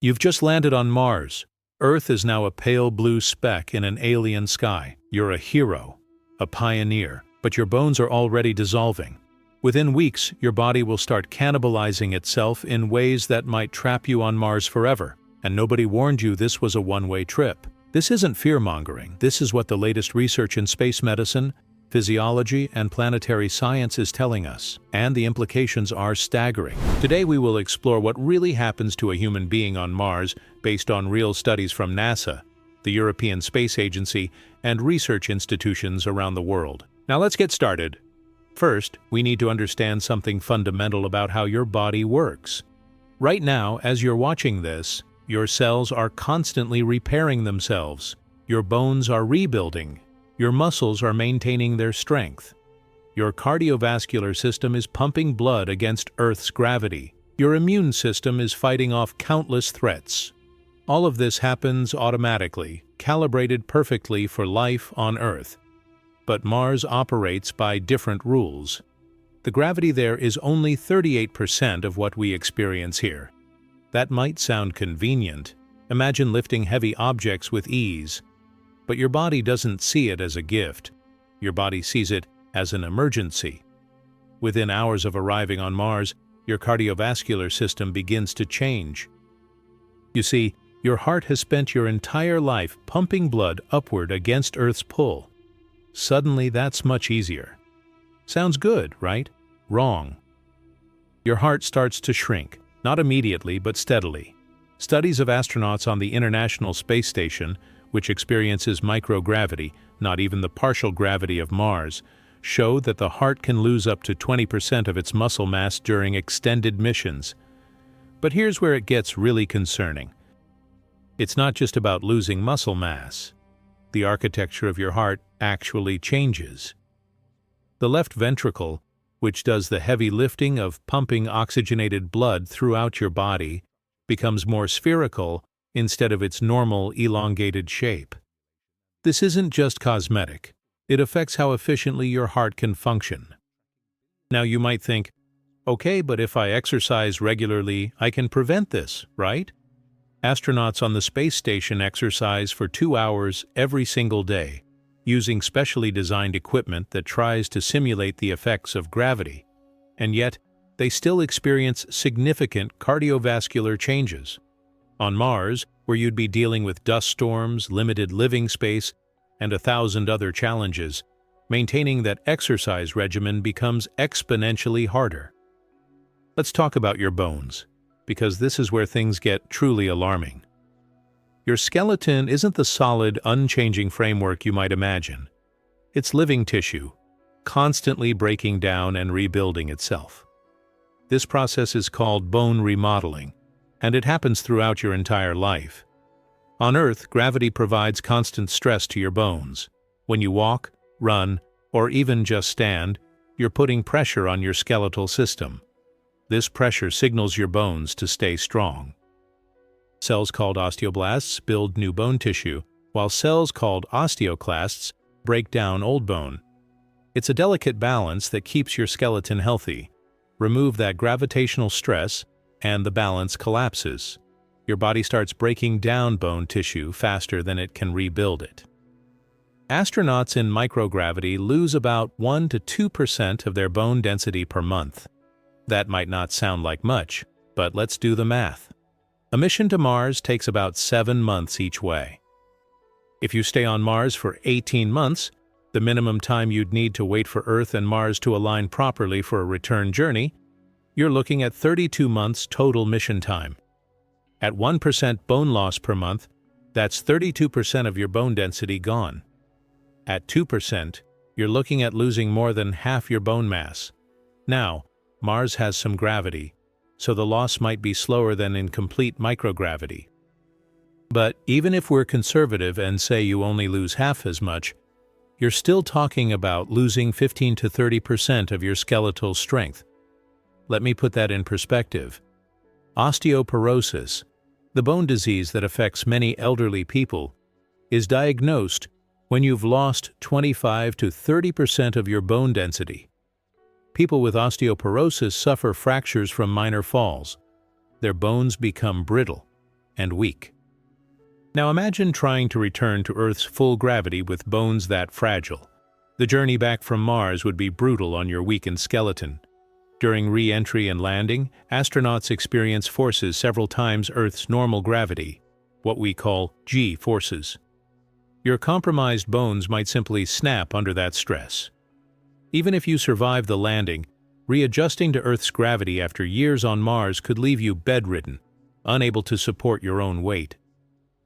You've just landed on Mars. Earth is now a pale blue speck in an alien sky. You're a hero, a pioneer, but your bones are already dissolving. Within weeks, your body will start cannibalizing itself in ways that might trap you on Mars forever. And nobody warned you this was a one-way trip. This isn't fear-mongering. This is what the latest research in space medicine, physiology, and planetary science is telling us, and the implications are staggering. Today we will explore what really happens to a human being on Mars based on real studies from NASA, the European Space Agency, and research institutions around the world. Now let's get started. First, we need to understand something fundamental about how your body works. Right now, as you're watching this, your cells are constantly repairing themselves. Your bones are rebuilding. Your muscles are maintaining their strength. Your cardiovascular system is pumping blood against Earth's gravity. Your immune system is fighting off countless threats. All of this happens automatically, calibrated perfectly for life on Earth. But Mars operates by different rules. The gravity there is only 38% of what we experience here. That might sound convenient. Imagine lifting heavy objects with ease. But your body doesn't see it as a gift. Your body sees it as an emergency. Within hours of arriving on Mars, your cardiovascular system begins to change. You see, your heart has spent your entire life pumping blood upward against Earth's pull. Suddenly, that's much easier. Sounds good, right? Wrong. Your heart starts to shrink, not immediately but steadily. Studies of astronauts on the International Space Station, which experiences microgravity, not even the partial gravity of Mars, show that the heart can lose up to 20% of its muscle mass during extended missions. But here's where it gets really concerning. It's not just about losing muscle mass. The architecture of your heart actually changes. The left ventricle, which does the heavy lifting of pumping oxygenated blood throughout your body, becomes more spherical instead of its normal elongated shape. This isn't just cosmetic. It affects how efficiently your heart can function. Now you might think, okay, but if I exercise regularly, I can prevent this, right? Astronauts on the space station exercise for 2 hours every single day, using specially designed equipment that tries to simulate the effects of gravity. And yet, they still experience significant cardiovascular changes. On Mars, where you'd be dealing with dust storms, limited living space, and 1,000 other challenges, maintaining that exercise regimen becomes exponentially harder. Let's talk about your bones, because this is where things get truly alarming. Your skeleton isn't the solid, unchanging framework you might imagine. It's living tissue, constantly breaking down and rebuilding itself. This process is called bone remodeling, and it happens throughout your entire life. On Earth, gravity provides constant stress to your bones. When you walk, run, or even just stand, you're putting pressure on your skeletal system. This pressure signals your bones to stay strong. Cells called osteoblasts build new bone tissue, while cells called osteoclasts break down old bone. It's a delicate balance that keeps your skeleton healthy. Remove that gravitational stress, and the balance collapses. Your body starts breaking down bone tissue faster than it can rebuild it. Astronauts in microgravity lose about 1 to 2% of their bone density per month. That might not sound like much, but let's do the math. A mission to Mars takes about 7 months each way. If you stay on Mars for 18 months, the minimum time you'd need to wait for Earth and Mars to align properly for a return journey, you're looking at 32 months total mission time. At 1% bone loss per month, that's 32% of your bone density gone. At 2%, you're looking at losing more than half your bone mass. Now, Mars has some gravity, so the loss might be slower than in complete microgravity. But even if we're conservative and say you only lose half as much, you're still talking about losing 15 to 30% of your skeletal strength. Let me put that in perspective. Osteoporosis, the bone disease that affects many elderly people, is diagnosed when you've lost 25 to 30% of your bone density. People with osteoporosis suffer fractures from minor falls. Their bones become brittle. and weak. Now imagine trying to return to Earth's full gravity with bones that fragile. The journey back from Mars would be brutal on your weakened skeleton. During re-entry and landing, astronauts experience forces several times Earth's normal gravity, what we call G-forces. Your compromised bones might simply snap under that stress. Even if you survive the landing, readjusting to Earth's gravity after years on Mars could leave you bedridden, unable to support your own weight.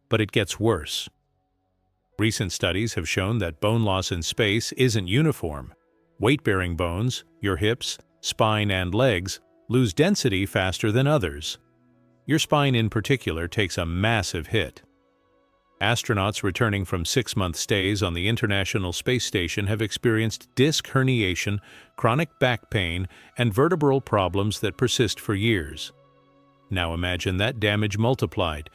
But it gets worse. Recent studies have shown that bone loss in space isn't uniform. Weight-bearing bones, your hips, spine, and legs, lose density faster than others. Your spine in particular takes a massive hit. Astronauts returning from 6-month stays on the International Space Station have experienced disc herniation, chronic back pain, and vertebral problems that persist for years. Now imagine that damage multiplied.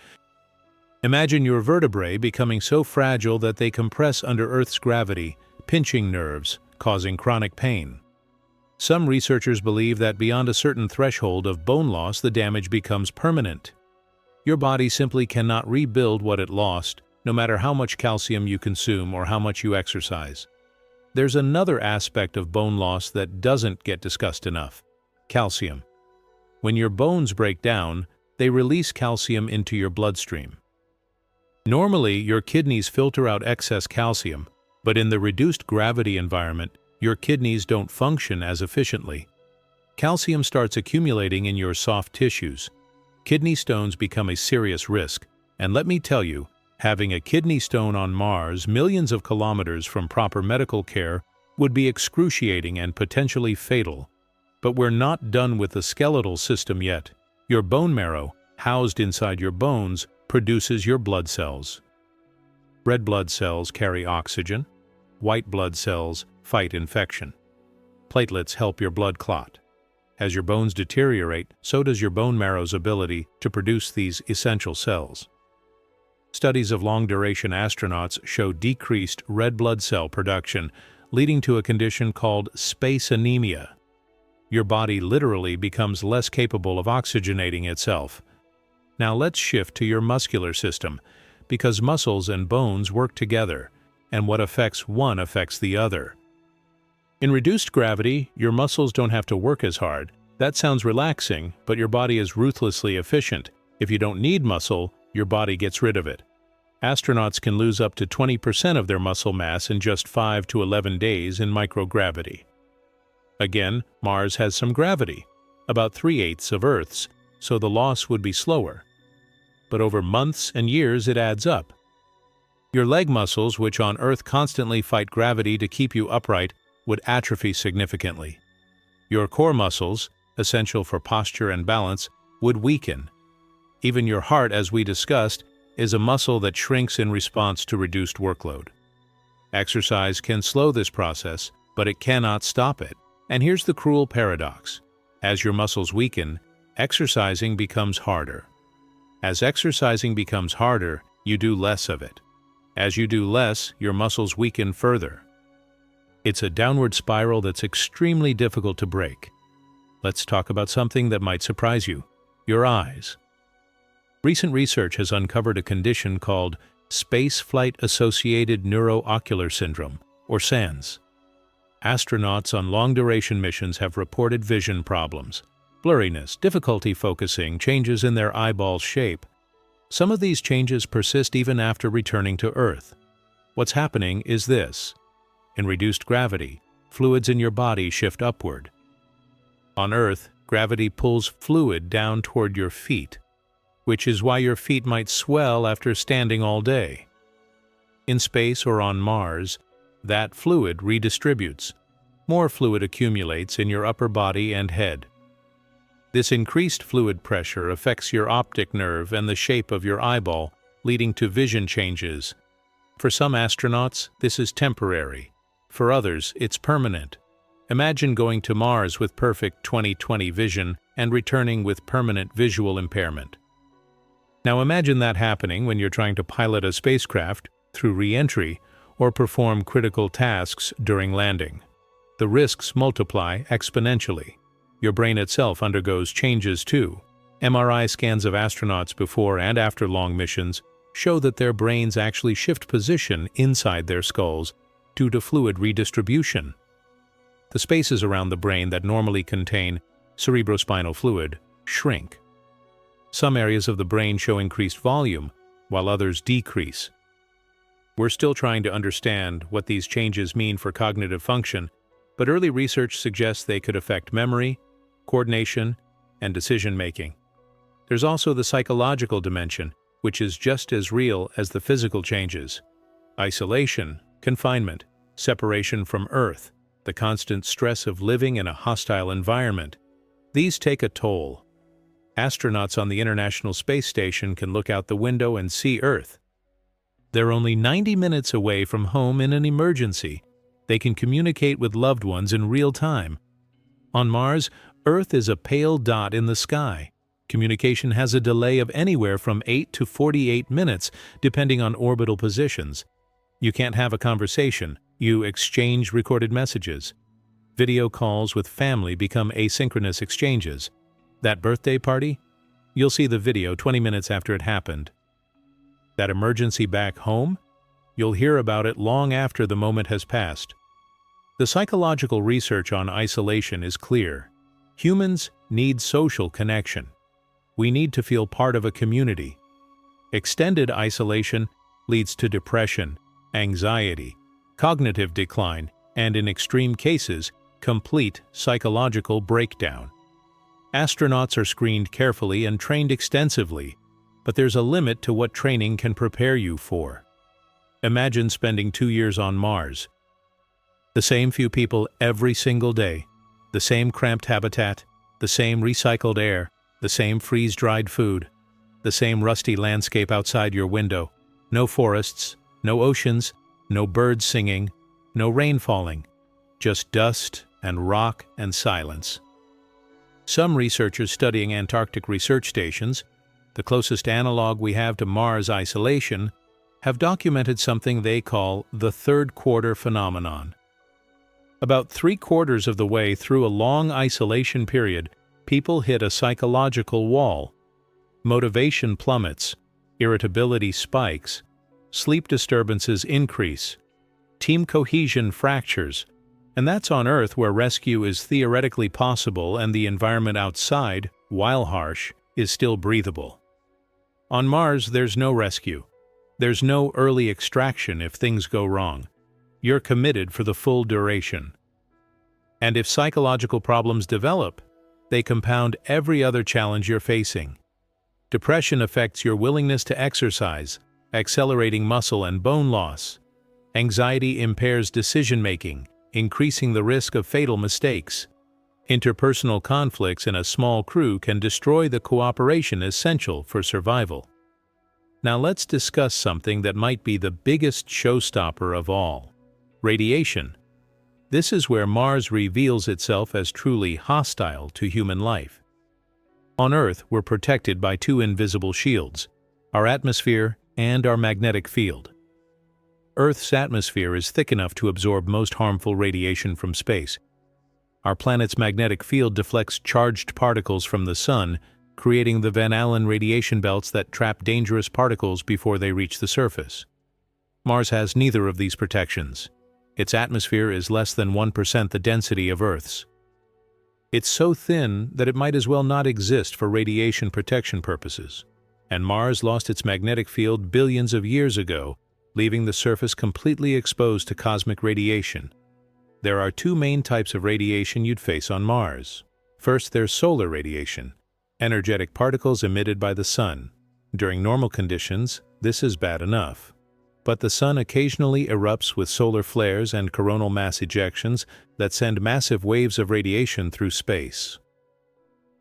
Imagine your vertebrae becoming so fragile that they compress under Earth's gravity, pinching nerves, causing chronic pain. Some researchers believe that beyond a certain threshold of bone loss, the damage becomes permanent. Your body simply cannot rebuild what it lost, no matter how much calcium you consume or how much you exercise. There's another aspect of bone loss that doesn't get discussed enough: calcium. When your bones break down, they release calcium into your bloodstream. Normally, your kidneys filter out excess calcium, but in the reduced gravity environment, your kidneys don't function as efficiently. Calcium starts accumulating in your soft tissues. Kidney stones become a serious risk, and let me tell you, having a kidney stone on Mars millions of kilometers from proper medical care would be excruciating and potentially fatal. But we're not done with the skeletal system yet. Your bone marrow, housed inside your bones, produces your blood cells. Red blood cells carry oxygen. White blood cells fight infection. Platelets help your blood clot. As your bones deteriorate, so does your bone marrow's ability to produce these essential cells. Studies of long-duration astronauts show decreased red blood cell production, leading to a condition called space anemia. Your body literally becomes less capable of oxygenating itself. Now let's shift to your muscular system, because muscles and bones work together, and what affects one affects the other. In reduced gravity, your muscles don't have to work as hard. That sounds relaxing, but your body is ruthlessly efficient. If you don't need muscle, your body gets rid of it. Astronauts can lose up to 20% of their muscle mass in just 5 to 11 days in microgravity. Again, Mars has some gravity, about 3/8 of Earth's, so the loss would be slower. But over months and years it adds up. Your leg muscles, which on Earth constantly fight gravity to keep you upright, would atrophy significantly. Your core muscles, essential for posture and balance, would weaken. Even your heart, as we discussed, is a muscle that shrinks in response to reduced workload. Exercise can slow this process, but it cannot stop it. And here's the cruel paradox. As your muscles weaken, exercising becomes harder. As exercising becomes harder, you do less of it. As you do less, your muscles weaken further. It's a downward spiral that's extremely difficult to break. Let's talk about something that might surprise you: your eyes. Recent research has uncovered a condition called Spaceflight-Associated Neuroocular Syndrome, or SANS. Astronauts on long-duration missions have reported vision problems, blurriness, difficulty focusing, changes in their eyeball shape. Some of these changes persist even after returning to Earth. What's happening is this. In reduced gravity, fluids in your body shift upward. On Earth, gravity pulls fluid down toward your feet, which is why your feet might swell after standing all day. In space or on Mars, that fluid redistributes. More fluid accumulates in your upper body and head. This increased fluid pressure affects your optic nerve and the shape of your eyeball, leading to vision changes. For some astronauts, this is temporary. For others, it's permanent. Imagine going to Mars with perfect 20/20 vision and returning with permanent visual impairment. Now imagine that happening when you're trying to pilot a spacecraft through re-entry or perform critical tasks during landing. The risks multiply exponentially. Your brain itself undergoes changes too, MRI scans of astronauts before and after long missions show that their brains actually shift position inside their skulls due to fluid redistribution. The spaces around the brain that normally contain cerebrospinal fluid shrink. Some areas of the brain show increased volume, while others decrease. We're still trying to understand what these changes mean for cognitive function, but early research suggests they could affect memory, coordination, and decision-making. There's also the psychological dimension, which is just as real as the physical changes. Isolation, confinement, separation from Earth, the constant stress of living in a hostile environment. These take a toll. Astronauts on the International Space Station can look out the window and see Earth. They're only 90 minutes away from home in an emergency. They can communicate with loved ones in real time. On Mars, Earth is a pale dot in the sky. Communication has a delay of anywhere from 8 to 48 minutes, depending on orbital positions. You can't have a conversation. You exchange recorded messages. Video calls with family become asynchronous exchanges. That birthday party? You'll see the video 20 minutes after it happened. That emergency back home? You'll hear about it long after the moment has passed. The psychological research on isolation is clear. Humans need social connection. We need to feel part of a community. Extended isolation leads to depression, anxiety, cognitive decline, and in extreme cases, complete psychological breakdown. Astronauts are screened carefully and trained extensively, but there's a limit to what training can prepare you for. Imagine spending 2 years on Mars. The same few people every single day, the same cramped habitat, the same recycled air, the same freeze-dried food, the same rusty landscape outside your window. No forests, no oceans, no birds singing, no rain falling, just dust and rock and silence. Some researchers studying Antarctic research stations, the closest analog we have to Mars isolation, have documented something they call the third quarter phenomenon. About 3/4 of the way through a long isolation period, people hit a psychological wall. Motivation plummets, irritability spikes, sleep disturbances increase, team cohesion fractures, and that's on Earth where rescue is theoretically possible and the environment outside, while harsh, is still breathable. On Mars, there's no rescue. There's no early extraction if things go wrong. You're committed for the full duration. And if psychological problems develop, they compound every other challenge you're facing. Depression affects your willingness to exercise, accelerating muscle and bone loss. Anxiety impairs decision-making, increasing the risk of fatal mistakes. Interpersonal conflicts in a small crew can destroy the cooperation essential for survival. Now let's discuss something that might be the biggest showstopper of all: radiation. This is where Mars reveals itself as truly hostile to human life. On Earth, we're protected by two invisible shields: our atmosphere and our magnetic field. Earth's atmosphere is thick enough to absorb most harmful radiation from space. Our planet's magnetic field deflects charged particles from the Sun, creating the Van Allen radiation belts that trap dangerous particles before they reach the surface. Mars has neither of these protections. Its atmosphere is less than 1% the density of Earth's. It's so thin that it might as well not exist for radiation protection purposes. And Mars lost its magnetic field billions of years ago, leaving the surface completely exposed to cosmic radiation. There are two main types of radiation you'd face on Mars. First, there's solar radiation, energetic particles emitted by the Sun. During normal conditions, this is bad enough. But the Sun occasionally erupts with solar flares and coronal mass ejections that send massive waves of radiation through space.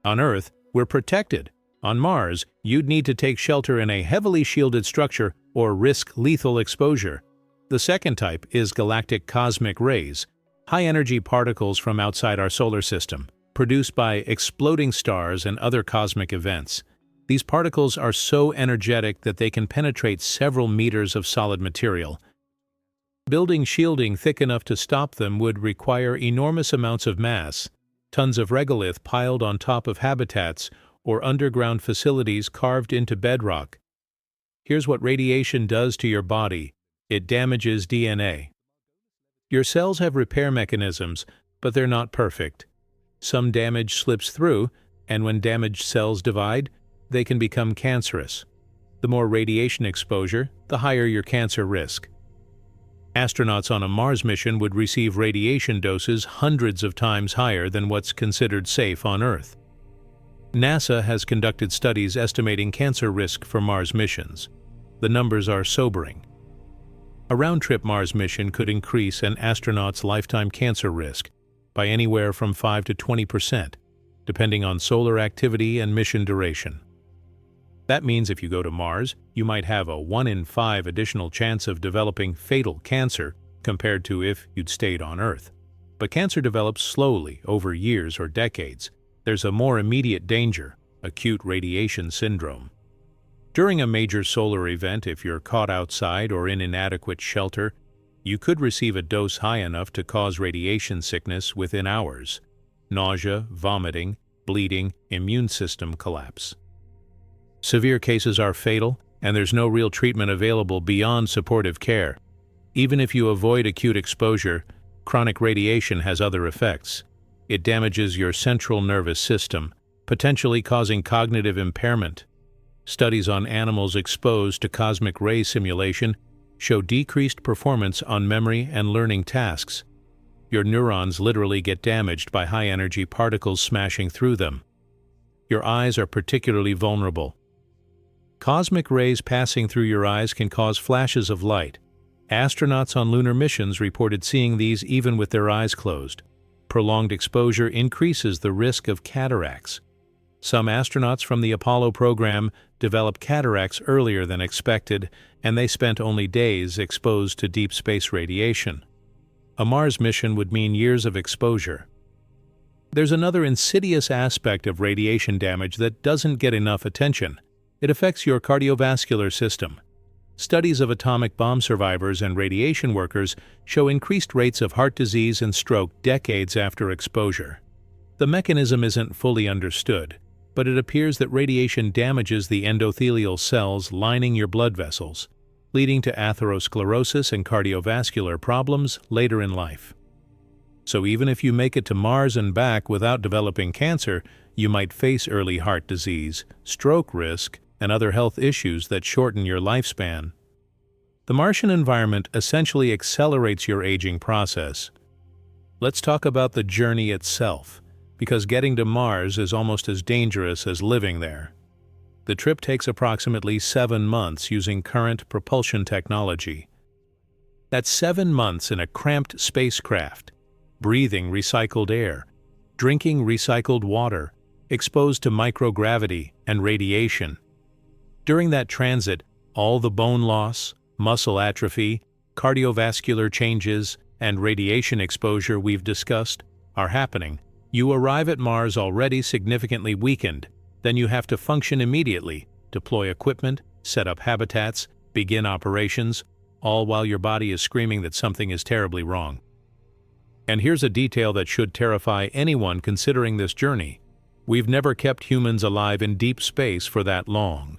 On Earth, we're protected. On Mars, you'd need to take shelter in a heavily shielded structure or risk lethal exposure. The second type is galactic cosmic rays, high-energy particles from outside our solar system, produced by exploding stars and other cosmic events. These particles are so energetic that they can penetrate several meters of solid material. Building shielding thick enough to stop them would require enormous amounts of mass, tons of regolith piled on top of habitats, or underground facilities carved into bedrock. Here's what radiation does to your body. It damages DNA. Your cells have repair mechanisms, but they're not perfect. Some damage slips through, and when damaged cells divide, they can become cancerous. The more radiation exposure, the higher your cancer risk. Astronauts on a Mars mission would receive radiation doses hundreds of times higher than what's considered safe on Earth. NASA has conducted studies estimating cancer risk for Mars missions. The numbers are sobering. A round-trip Mars mission could increase an astronaut's lifetime cancer risk by anywhere from 5 to 20%, depending on solar activity and mission duration. That means if you go to Mars, you might have a 1 in 5 additional chance of developing fatal cancer compared to if you'd stayed on Earth. But cancer develops slowly over years or decades. There's a more immediate danger, acute radiation syndrome. During a major solar event, if you're caught outside or in inadequate shelter, you could receive a dose high enough to cause radiation sickness within hours. Nausea, vomiting, bleeding, immune system collapse. Severe cases are fatal, and there's no real treatment available beyond supportive care. Even if you avoid acute exposure, chronic radiation has other effects. It damages your central nervous system, potentially causing cognitive impairment. Studies on animals exposed to cosmic ray simulation show decreased performance on memory and learning tasks. Your neurons literally get damaged by high-energy particles smashing through them. Your eyes are particularly vulnerable. Cosmic rays passing through your eyes can cause flashes of light. Astronauts on lunar missions reported seeing these even with their eyes closed. Prolonged exposure increases the risk of cataracts. Some astronauts from the Apollo program developed cataracts earlier than expected, and they spent only days exposed to deep space radiation. A Mars mission would mean years of exposure. There's another insidious aspect of radiation damage that doesn't get enough attention. It affects your cardiovascular system. Studies of atomic bomb survivors and radiation workers show increased rates of heart disease and stroke decades after exposure. The mechanism isn't fully understood, but it appears that radiation damages the endothelial cells lining your blood vessels, leading to atherosclerosis and cardiovascular problems later in life. So even if you make it to Mars and back without developing cancer, you might face early heart disease, stroke risk, and other health issues that shorten your lifespan. The Martian environment essentially accelerates your aging process. Let's talk about the journey itself, because getting to Mars is almost as dangerous as living there. The trip takes approximately 7 months using current propulsion technology. That's 7 months in a cramped spacecraft, breathing recycled air, drinking recycled water, exposed to microgravity and radiation. During that transit, all the bone loss, muscle atrophy, cardiovascular changes, and radiation exposure we've discussed are happening. You arrive at Mars already significantly weakened, then you have to function immediately, deploy equipment, set up habitats, begin operations, all while your body is screaming that something is terribly wrong. And here's a detail that should terrify anyone considering this journey. We've never kept humans alive in deep space for that long.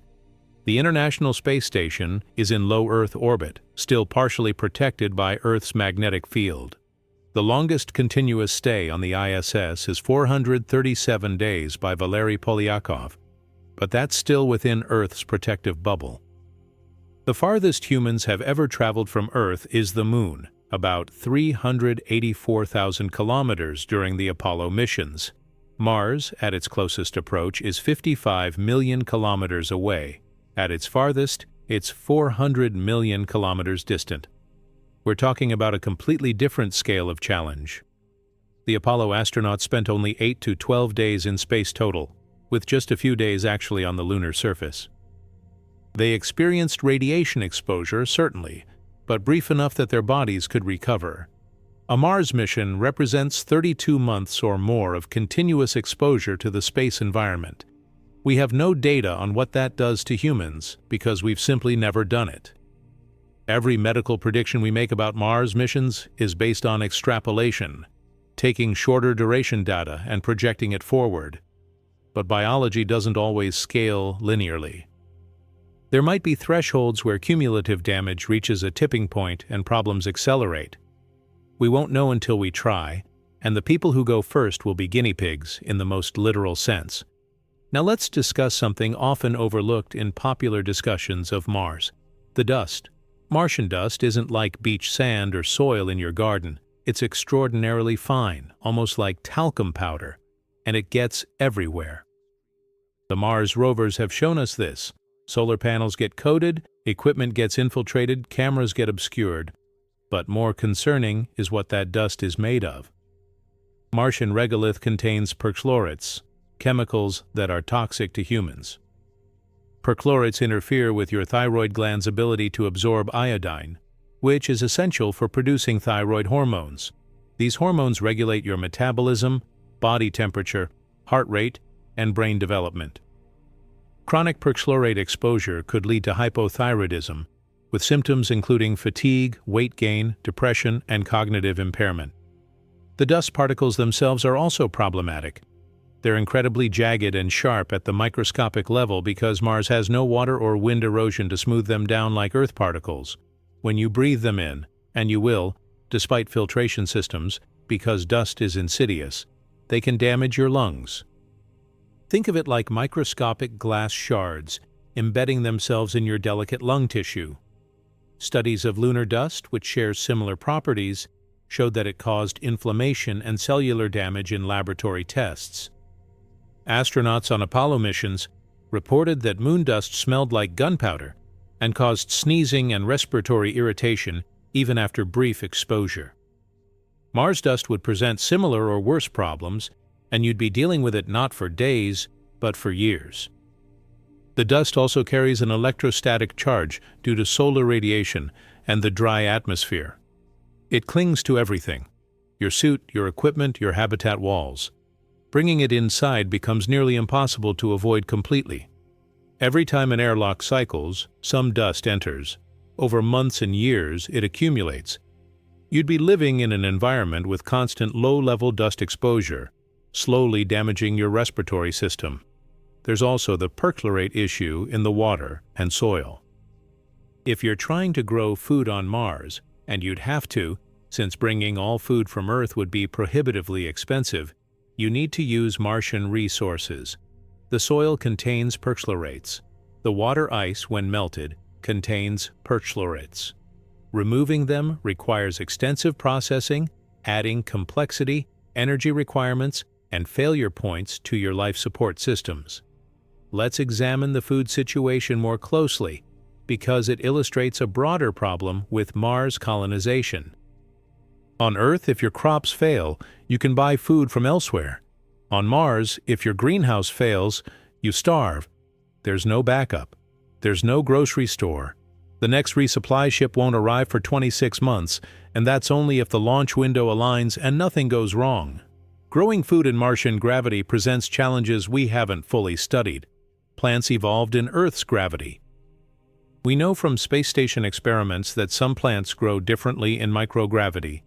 The International Space Station is in low Earth orbit, still partially protected by Earth's magnetic field. The longest continuous stay on the ISS is 437 days by Valery Polyakov, but that's still within Earth's protective bubble. The farthest humans have ever traveled from Earth is the Moon, about 384,000 kilometers during the Apollo missions. Mars, at its closest approach, is 55 million kilometers away. At its farthest, it's 400 million kilometers distant. We're talking about a completely different scale of challenge. The Apollo astronauts spent only 8 to 12 days in space total, with just a few days actually on the lunar surface. They experienced radiation exposure, certainly, but brief enough that their bodies could recover. A Mars mission represents 32 months or more of continuous exposure to the space environment. We have no data on what that does to humans because we've simply never done it. Every medical prediction we make about Mars missions is based on extrapolation, taking shorter duration data and projecting it forward. but biology doesn't always scale linearly. There might be thresholds where cumulative damage reaches a tipping point and problems accelerate. We won't know until we try, and the people who go first will be guinea pigs in the most literal sense. Now let's discuss something often overlooked in popular discussions of Mars: the dust. Martian dust isn't like beach sand or soil in your garden. It's extraordinarily fine, almost like talcum powder, and it gets everywhere. The Mars rovers have shown us this. Solar panels get coated, equipment gets infiltrated, cameras get obscured. But more concerning is what that dust is made of. Martian regolith contains perchlorates, chemicals that are toxic to humans. Perchlorates interfere with your thyroid gland's ability to absorb iodine, which is essential for producing thyroid hormones. These hormones regulate your metabolism, body temperature, heart rate, and brain development. Chronic perchlorate exposure could lead to hypothyroidism, with symptoms including fatigue, weight gain, depression, and cognitive impairment. The dust particles themselves are also problematic. They're incredibly jagged and sharp at the microscopic level because Mars has no water or wind erosion to smooth them down like Earth particles. When you breathe them in, and you will, despite filtration systems, because dust is insidious, they can damage your lungs. Think of it like microscopic glass shards embedding themselves in your delicate lung tissue. Studies of lunar dust, which shares similar properties, showed that it caused inflammation and cellular damage in laboratory tests. Astronauts on Apollo missions reported that moon dust smelled like gunpowder and caused sneezing and respiratory irritation even after brief exposure. Mars dust would present similar or worse problems, and you'd be dealing with it not for days, but for years. The dust also carries an electrostatic charge due to solar radiation and the dry atmosphere. It clings to everything: your suit, your equipment, your habitat walls. Bringing it inside becomes nearly impossible to avoid completely. Every time an airlock cycles, some dust enters. Over months and years, it accumulates. You'd be living in an environment with constant low-level dust exposure, slowly damaging your respiratory system. There's also the perchlorate issue in the water and soil. If you're trying to grow food on Mars, and you'd have to, since bringing all food from Earth would be prohibitively expensive, you need to use Martian resources. The soil contains perchlorates. The water ice, when melted, contains perchlorates. Removing them requires extensive processing, adding complexity, energy requirements, and failure points to your life support systems. Let's examine the food situation more closely, because it illustrates a broader problem with Mars colonization. On Earth, if your crops fail, you can buy food from elsewhere. On Mars, if your greenhouse fails, you starve. There's no backup. There's no grocery store. The next resupply ship won't arrive for 26 months, and that's only if the launch window aligns and nothing goes wrong. Growing food in Martian gravity presents challenges we haven't fully studied. Plants evolved in Earth's gravity. We know from space station experiments that some plants grow differently in microgravity.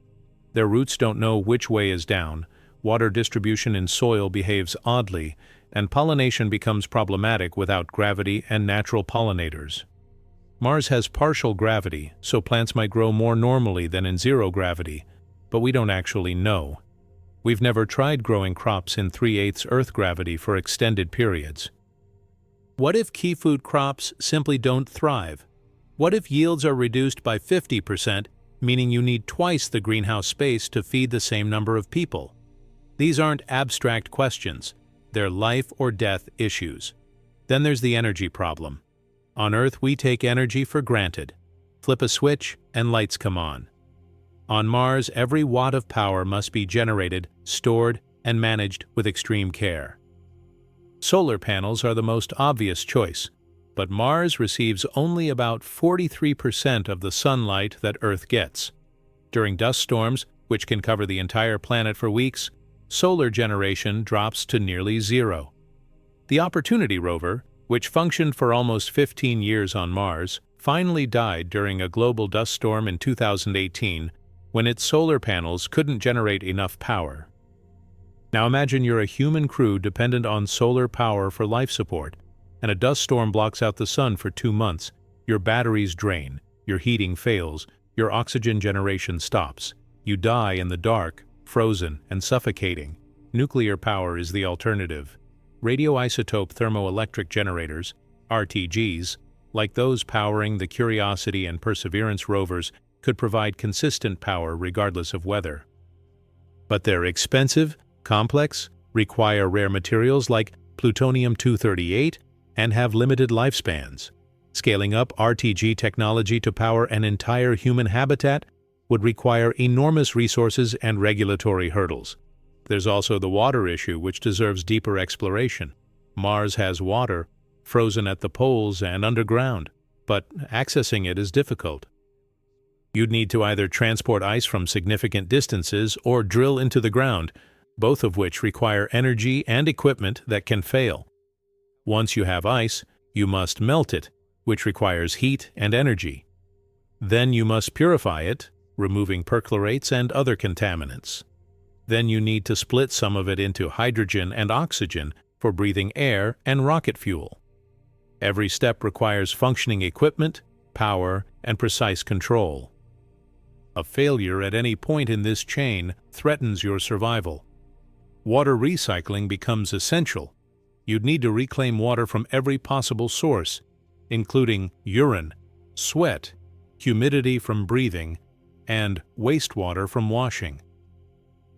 Their roots don't know which way is down, water distribution in soil behaves oddly, and pollination becomes problematic without gravity and natural pollinators. Mars has partial gravity, so plants might grow more normally than in zero gravity, but we don't actually know. We've never tried growing crops in 3/8 Earth gravity for extended periods. What if key food crops simply don't thrive? What if yields are reduced by 50%, meaning you need twice the greenhouse space to feed the same number of people? These aren't abstract questions. They're life or death issues. Then there's the energy problem. On Earth, we take energy for granted. Flip a switch, and lights come on. On Mars, every watt of power must be generated, stored, and managed with extreme care. Solar panels are the most obvious choice, but Mars receives only about 43% of the sunlight that Earth gets. During dust storms, which can cover the entire planet for weeks, solar generation drops to nearly zero. The Opportunity rover, which functioned for almost 15 years on Mars, finally died during a global dust storm in 2018 when its solar panels couldn't generate enough power. Now imagine you're a human crew dependent on solar power for life support, and a dust storm blocks out the sun for 2 months. Your batteries drain, your heating fails, your oxygen generation stops. You die in the dark, frozen and suffocating. Nuclear power is the alternative. Radioisotope thermoelectric generators, RTGs, like those powering the Curiosity and Perseverance rovers, could provide consistent power regardless of weather. But they're expensive, complex, require rare materials like plutonium-238, and have limited lifespans. Scaling up RTG technology to power an entire human habitat would require enormous resources and regulatory hurdles. There's also the water issue, which deserves deeper exploration. Mars has water, frozen at the poles and underground, but accessing it is difficult. You'd need to either transport ice from significant distances or drill into the ground, both of which require energy and equipment that can fail. Once you have ice, you must melt it, which requires heat and energy. Then you must purify it, removing perchlorates and other contaminants. Then you need to split some of it into hydrogen and oxygen for breathing air and rocket fuel. Every step requires functioning equipment, power, and precise control. A failure at any point in this chain threatens your survival. Water recycling becomes essential. You'd need to reclaim water from every possible source, including urine, sweat, humidity from breathing, and wastewater from washing.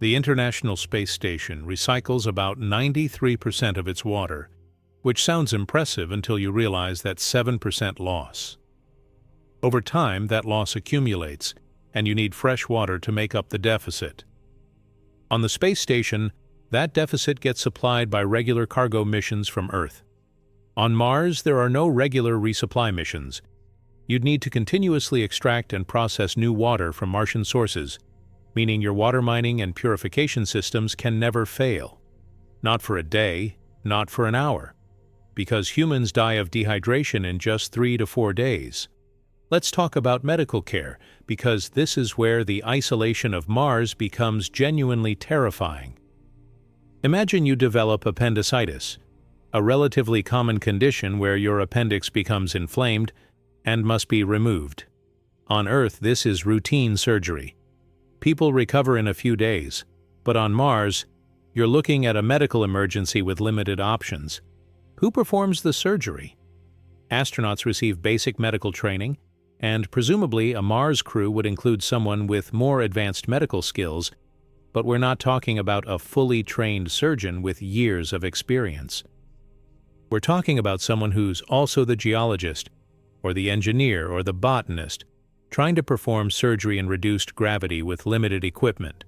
The International Space Station recycles about 93% of its water, which sounds impressive until you realize that's 7% loss. Over time, that loss accumulates, and you need fresh water to make up the deficit. On the space station, that deficit gets supplied by regular cargo missions from Earth. On Mars, there are no regular resupply missions. You'd need to continuously extract and process new water from Martian sources, meaning your water mining and purification systems can never fail. Not for a day, not for an hour, because humans die of dehydration in just 3 to 4 days. Let's talk about medical care, because this is where the isolation of Mars becomes genuinely terrifying. Imagine you develop appendicitis, a relatively common condition where your appendix becomes inflamed and must be removed. On Earth, this is routine surgery. People recover in a few days, but on Mars, you're looking at a medical emergency with limited options. Who performs the surgery? Astronauts receive basic medical training, and presumably a Mars crew would include someone with more advanced medical skills, but we're not talking about a fully trained surgeon with years of experience. We're talking about someone who's also the geologist, or the engineer, or the botanist, trying to perform surgery in reduced gravity with limited equipment.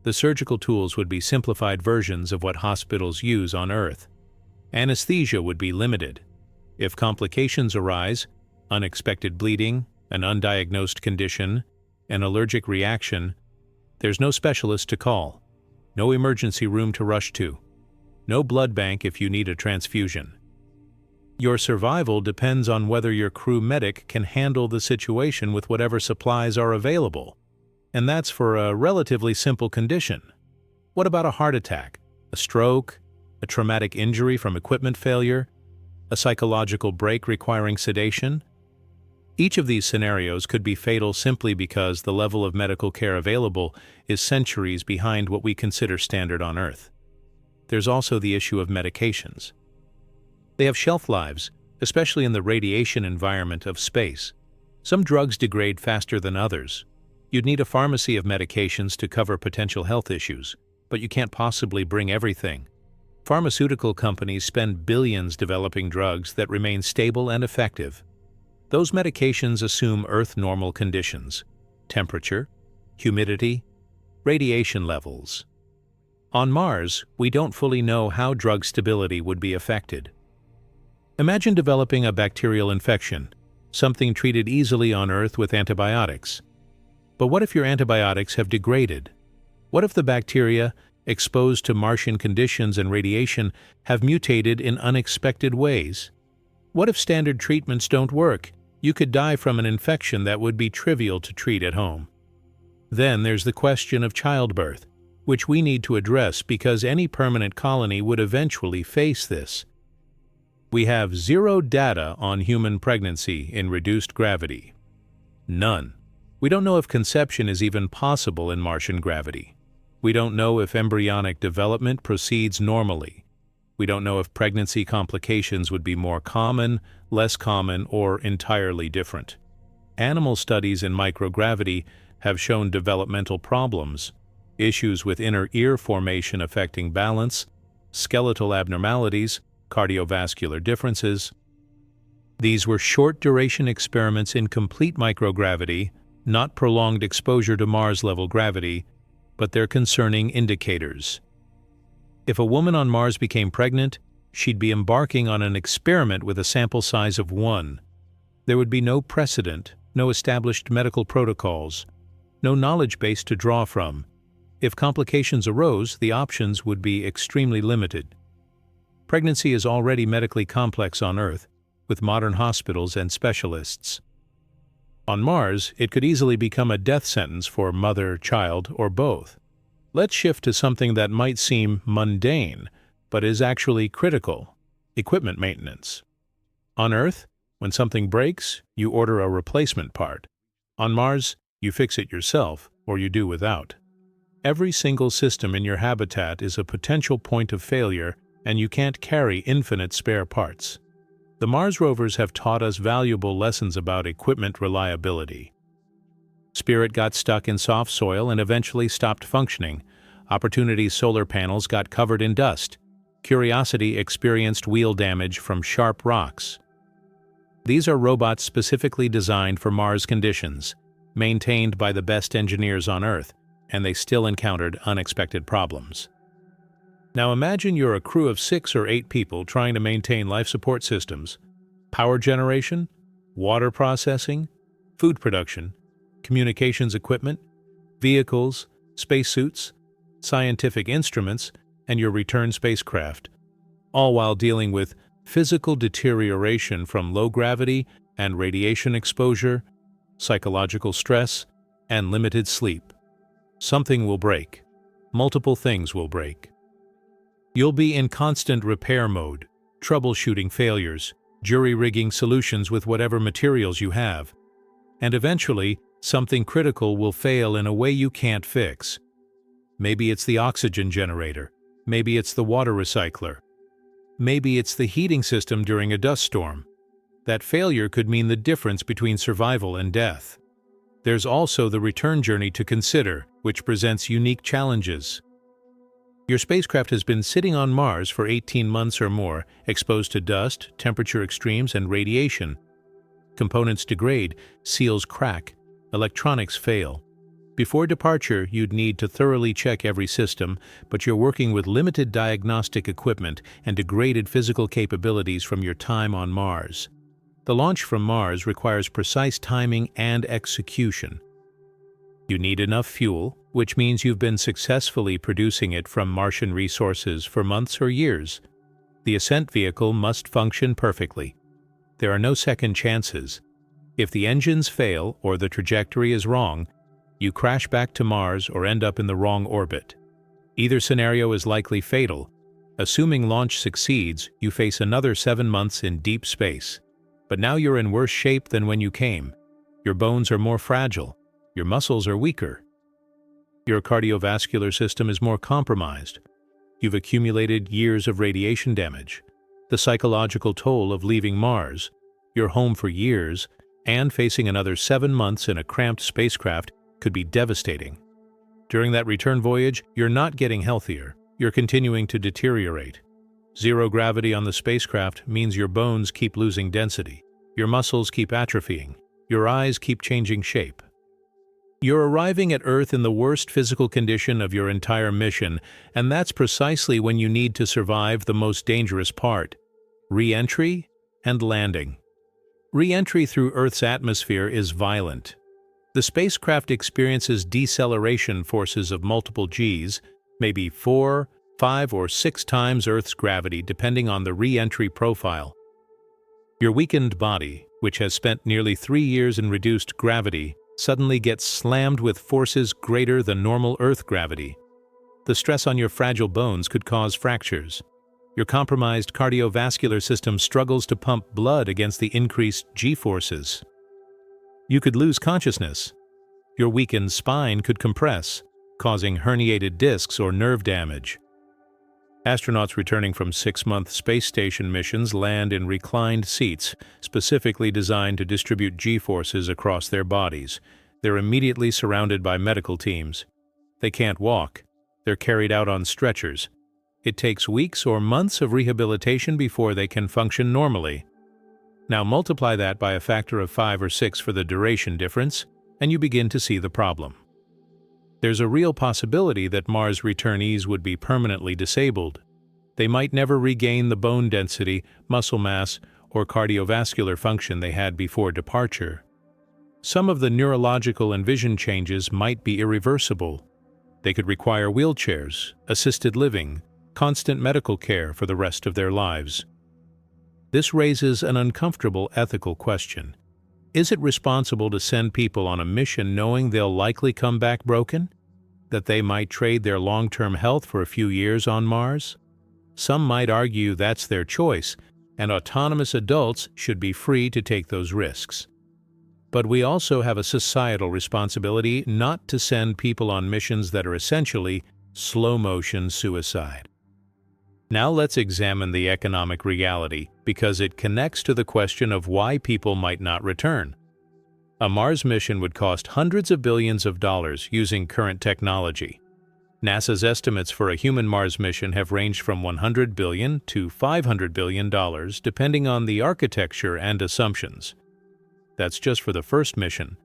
The surgical tools would be simplified versions of what hospitals use on Earth. Anesthesia would be limited. If complications arise, unexpected bleeding, an undiagnosed condition, an allergic reaction, there's no specialist to call, no emergency room to rush to, no blood bank if you need a transfusion. Your survival depends on whether your crew medic can handle the situation with whatever supplies are available, and that's for a relatively simple condition. What about a heart attack, a stroke, a traumatic injury from equipment failure, a psychological break requiring sedation? Each of these scenarios could be fatal simply because the level of medical care available is centuries behind what we consider standard on Earth. There's also the issue of medications. They have shelf lives, especially in the radiation environment of space. Some drugs degrade faster than others. You'd need a pharmacy of medications to cover potential health issues, but you can't possibly bring everything. Pharmaceutical companies spend billions developing drugs that remain stable and effective. Those medications assume Earth-normal conditions: temperature, humidity, radiation levels. On Mars, we don't fully know how drug stability would be affected. Imagine developing a bacterial infection, something treated easily on Earth with antibiotics. But what if your antibiotics have degraded? What if the bacteria, exposed to Martian conditions and radiation, have mutated in unexpected ways? What if standard treatments don't work? You could die from an infection that would be trivial to treat at home. Then there's the question of childbirth. which we need to address because any permanent colony would eventually face this. We have zero data on human pregnancy in reduced gravity. None. We don't know if conception is even possible in Martian gravity. We don't know if embryonic development proceeds normally. We don't know if pregnancy complications would be more common, less common, or entirely different. Animal studies in microgravity have shown developmental problems, issues with inner ear formation affecting balance, skeletal abnormalities, cardiovascular differences. These were short-duration experiments in complete microgravity, not prolonged exposure to Mars-level gravity, but they're concerning indicators. If a woman on Mars became pregnant, she'd be embarking on an experiment with a sample size of 1. There would be no precedent, no established medical protocols, no knowledge base to draw from. If complications arose, the options would be extremely limited. Pregnancy is already medically complex on Earth, with modern hospitals and specialists. On Mars, it could easily become a death sentence for mother, child, or both. Let's shift to something that might seem mundane, but is actually critical: equipment maintenance. On Earth, when something breaks, you order a replacement part. On Mars, you fix it yourself, or you do without. Every single system in your habitat is a potential point of failure, and you can't carry infinite spare parts. The Mars rovers have taught us valuable lessons about equipment reliability. Spirit got stuck in soft soil and eventually stopped functioning. Opportunity's solar panels got covered in dust. Curiosity experienced wheel damage from sharp rocks. These are robots specifically designed for Mars conditions, maintained by the best engineers on Earth, and they still encountered unexpected problems. Now imagine you're a crew of 6 or 8 people trying to maintain life support systems, power generation, water processing, food production, communications equipment, vehicles, spacesuits, scientific instruments, and your return spacecraft, all while dealing with physical deterioration from low gravity and radiation exposure, psychological stress, and limited sleep. Something will break. Multiple things will break. You'll be in constant repair mode, troubleshooting failures, jury-rigging solutions with whatever materials you have. And eventually, something critical will fail in a way you can't fix. Maybe it's the oxygen generator. Maybe it's the water recycler. Maybe it's the heating system during a dust storm. That failure could mean the difference between survival and death. There's also the return journey to consider, which presents unique challenges. Your spacecraft has been sitting on Mars for 18 months or more, exposed to dust, temperature extremes, and radiation. Components degrade, seals crack, electronics fail. Before departure, you'd need to thoroughly check every system, but you're working with limited diagnostic equipment and degraded physical capabilities from your time on Mars. The launch from Mars requires precise timing and execution. You need enough fuel, which means you've been successfully producing it from Martian resources for months or years. The ascent vehicle must function perfectly. There are no second chances. If the engines fail or the trajectory is wrong, you crash back to Mars or end up in the wrong orbit. Either scenario is likely fatal. Assuming launch succeeds, you face another 7 months in deep space. But now you're in worse shape than when you came. Your bones are more fragile. Your muscles are weaker. Your cardiovascular system is more compromised. You've accumulated years of radiation damage. The psychological toll of leaving Mars, your home for years, and facing another 7 months in a cramped spacecraft could be devastating. During that return voyage, you're not getting healthier. You're continuing to deteriorate. Zero gravity on the spacecraft means your bones keep losing density. Your muscles keep atrophying. Your eyes keep changing shape. You're arriving at Earth in the worst physical condition of your entire mission, and that's precisely when you need to survive the most dangerous part: re-entry and landing. Re-entry through Earth's atmosphere is violent. The spacecraft experiences deceleration forces of multiple Gs, maybe 4, 5, or 6 times Earth's gravity depending on the re-entry profile. Your weakened body, which has spent nearly 3 years in reduced gravity, suddenly gets slammed with forces greater than normal Earth gravity. The stress on your fragile bones could cause fractures. Your compromised cardiovascular system struggles to pump blood against the increased G-forces. You could lose consciousness. Your weakened spine could compress, causing herniated discs or nerve damage. Astronauts returning from 6-month space station missions land in reclined seats, specifically designed to distribute G-forces across their bodies. They're immediately surrounded by medical teams. They can't walk. They're carried out on stretchers. It takes weeks or months of rehabilitation before they can function normally. Now multiply that by a factor of 5 or 6 for the duration difference, and you begin to see the problem. There's a real possibility that Mars returnees would be permanently disabled. They might never regain the bone density, muscle mass, or cardiovascular function they had before departure. Some of the neurological and vision changes might be irreversible. They could require wheelchairs, assisted living, constant medical care for the rest of their lives. This raises an uncomfortable ethical question. Is it responsible to send people on a mission knowing they'll likely come back broken? That they might trade their long-term health for a few years on Mars? Some might argue that's their choice, and autonomous adults should be free to take those risks. But we also have a societal responsibility not to send people on missions that are essentially slow-motion suicide. Now let's examine the economic reality, because it connects to the question of why people might not return. A Mars mission would cost hundreds of billions of dollars using current technology. NASA's estimates for a human Mars mission have ranged from $100 billion to $500 billion, depending on the architecture and assumptions. That's just for the first mission.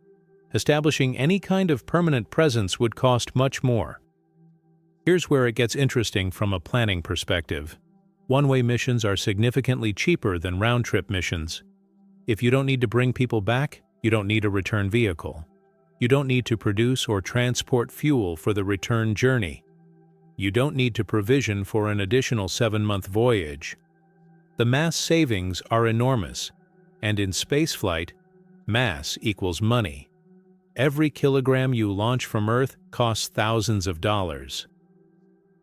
Establishing any kind of permanent presence would cost much more. Here's where it gets interesting from a planning perspective. One-way missions are significantly cheaper than round-trip missions. If you don't need to bring people back, you don't need a return vehicle. You don't need to produce or transport fuel for the return journey. You don't need to provision for an additional 7-month voyage. The mass savings are enormous, and in spaceflight, mass equals money. Every kilogram you launch from Earth costs thousands of dollars.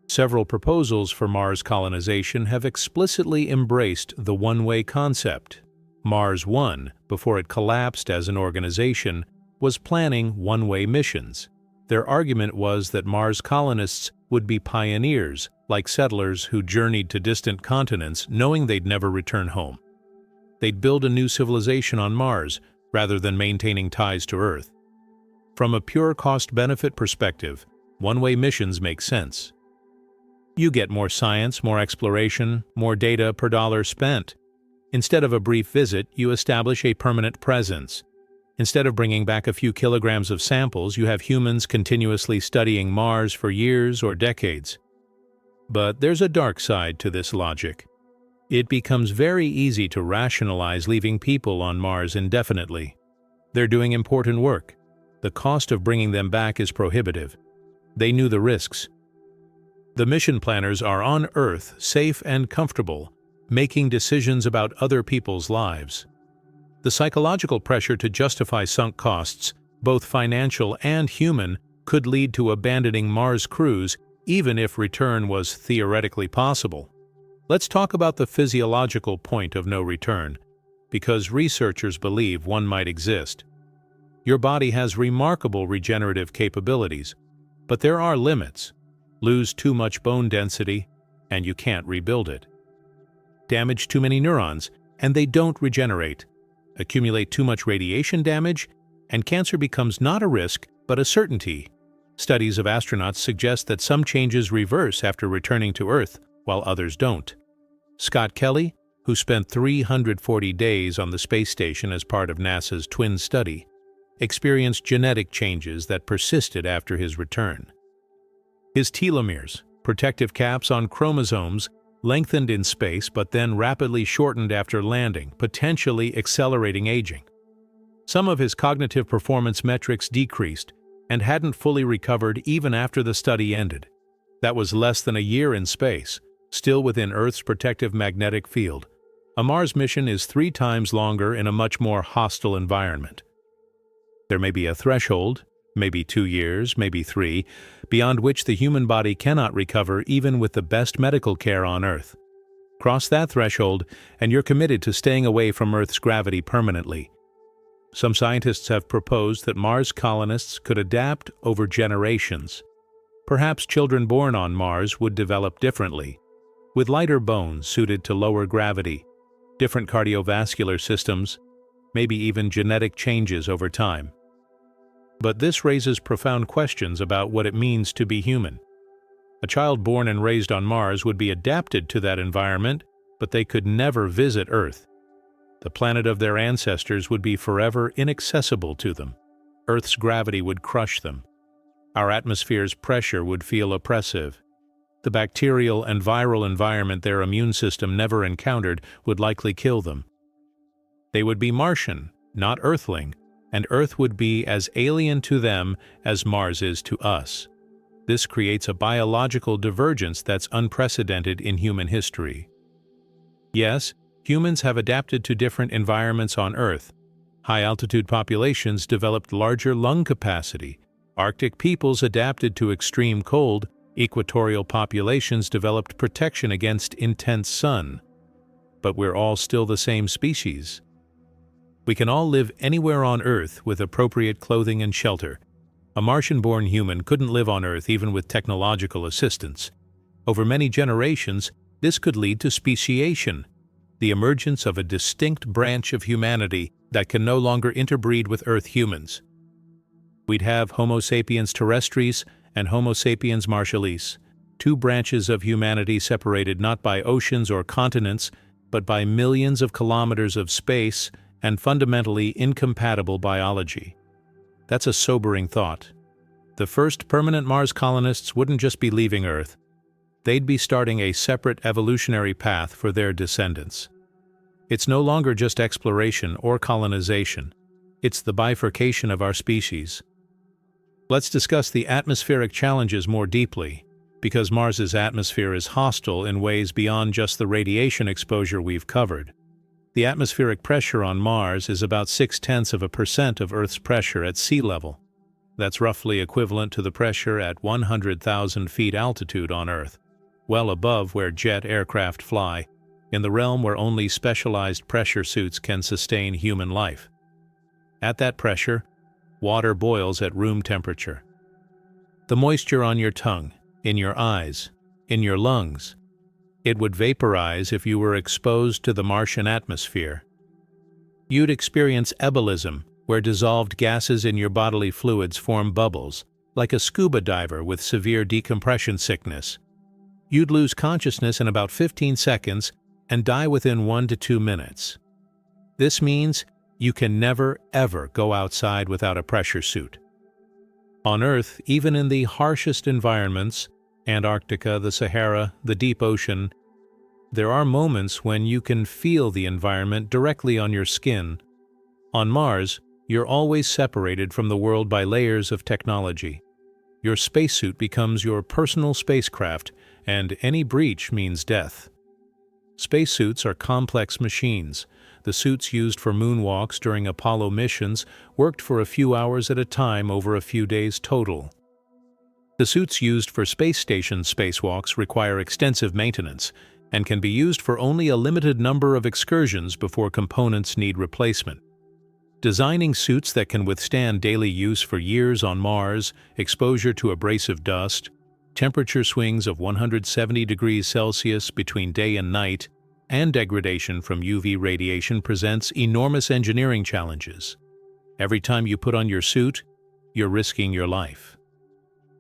Several proposals for Mars colonization have explicitly embraced the one-way concept. Mars One, before it collapsed as an organization, was planning one-way missions. Their argument was that Mars colonists would be pioneers, like settlers who journeyed to distant continents knowing they'd never return home. They'd build a new civilization on Mars, rather than maintaining ties to Earth. From a pure cost-benefit perspective, one-way missions make sense. You get more science, more exploration, more data per dollar spent. Instead of a brief visit, you establish a permanent presence. Instead of bringing back a few kilograms of samples, you have humans continuously studying Mars for years or decades. But there's a dark side to this logic. It becomes very easy to rationalize leaving people on Mars indefinitely. They're doing important work. The cost of bringing them back is prohibitive. They knew the risks. The mission planners are on Earth, safe and comfortable, making decisions about other people's lives. The psychological pressure to justify sunk costs, both financial and human, could lead to abandoning Mars crews even if return was theoretically possible. Let's talk about the physiological point of no return, because researchers believe one might exist. Your body has remarkable regenerative capabilities, but there are limits. Lose too much bone density, and you can't rebuild it. Damage too many neurons, and they don't regenerate. Accumulate too much radiation damage, and cancer becomes not a risk, but a certainty. Studies of astronauts suggest that some changes reverse after returning to Earth, while others don't. Scott Kelly, who spent 340 days on the space station as part of NASA's twin study, experienced genetic changes that persisted after his return. His telomeres, protective caps on chromosomes, lengthened in space but then rapidly shortened after landing, potentially accelerating aging. Some of his cognitive performance metrics decreased and hadn't fully recovered even after the study ended. That was less than a year in space, still within Earth's protective magnetic field. A Mars mission is 3 times longer in a much more hostile environment. There may be a threshold, maybe 2 years, maybe 3, beyond which the human body cannot recover even with the best medical care on Earth. Cross that threshold, and you're committed to staying away from Earth's gravity permanently. Some scientists have proposed that Mars colonists could adapt over generations. Perhaps children born on Mars would develop differently, with lighter bones suited to lower gravity, different cardiovascular systems, maybe even genetic changes over time. But this raises profound questions about what it means to be human. A child born and raised on Mars would be adapted to that environment, but they could never visit Earth. The planet of their ancestors would be forever inaccessible to them. Earth's gravity would crush them. Our atmosphere's pressure would feel oppressive. The bacterial and viral environment their immune system never encountered would likely kill them. They would be Martian, not Earthling, and Earth would be as alien to them as Mars is to us. This creates a biological divergence that's unprecedented in human history. Yes, humans have adapted to different environments on Earth. High-altitude populations developed larger lung capacity. Arctic peoples adapted to extreme cold. Equatorial populations developed protection against intense sun. But we're all still the same species. We can all live anywhere on Earth with appropriate clothing and shelter. A Martian-born human couldn't live on Earth even with technological assistance. Over many generations, this could lead to speciation, the emergence of a distinct branch of humanity that can no longer interbreed with Earth humans. We'd have Homo sapiens terrestris and Homo sapiens martialis, two branches of humanity separated not by oceans or continents, but by millions of kilometers of space and fundamentally incompatible biology. That's a sobering thought. The first permanent Mars colonists wouldn't just be leaving Earth. They'd be starting a separate evolutionary path for their descendants. It's no longer just exploration or colonization. It's the bifurcation of our species. Let's discuss the atmospheric challenges more deeply, because Mars's atmosphere is hostile in ways beyond just the radiation exposure we've covered. The atmospheric pressure on Mars is about 0.6% of Earth's pressure at sea level. That's roughly equivalent to the pressure at 100,000 feet altitude on Earth, well above where jet aircraft fly, in the realm where only specialized pressure suits can sustain human life. At that pressure, water boils at room temperature. The moisture on your tongue, in your eyes, in your lungs, it would vaporize if you were exposed to the Martian atmosphere. You'd experience ebulism, where dissolved gases in your bodily fluids form bubbles, like a scuba diver with severe decompression sickness. You'd lose consciousness in about 15 seconds and die within 1 to 2 minutes. This means you can never, ever go outside without a pressure suit. On Earth, even in the harshest environments, Antarctica, the Sahara, the deep ocean, there are moments when you can feel the environment directly on your skin. On Mars, you're always separated from the world by layers of technology. Your spacesuit becomes your personal spacecraft, and any breach means death. Spacesuits are complex machines. The suits used for moonwalks during Apollo missions worked for a few hours at a time over a few days total. The suits used for space station spacewalks require extensive maintenance and can be used for only a limited number of excursions before components need replacement. Designing suits that can withstand daily use for years on Mars, exposure to abrasive dust, temperature swings of 170 degrees Celsius between day and night, and degradation from UV radiation presents enormous engineering challenges. Every time you put on your suit, you're risking your life.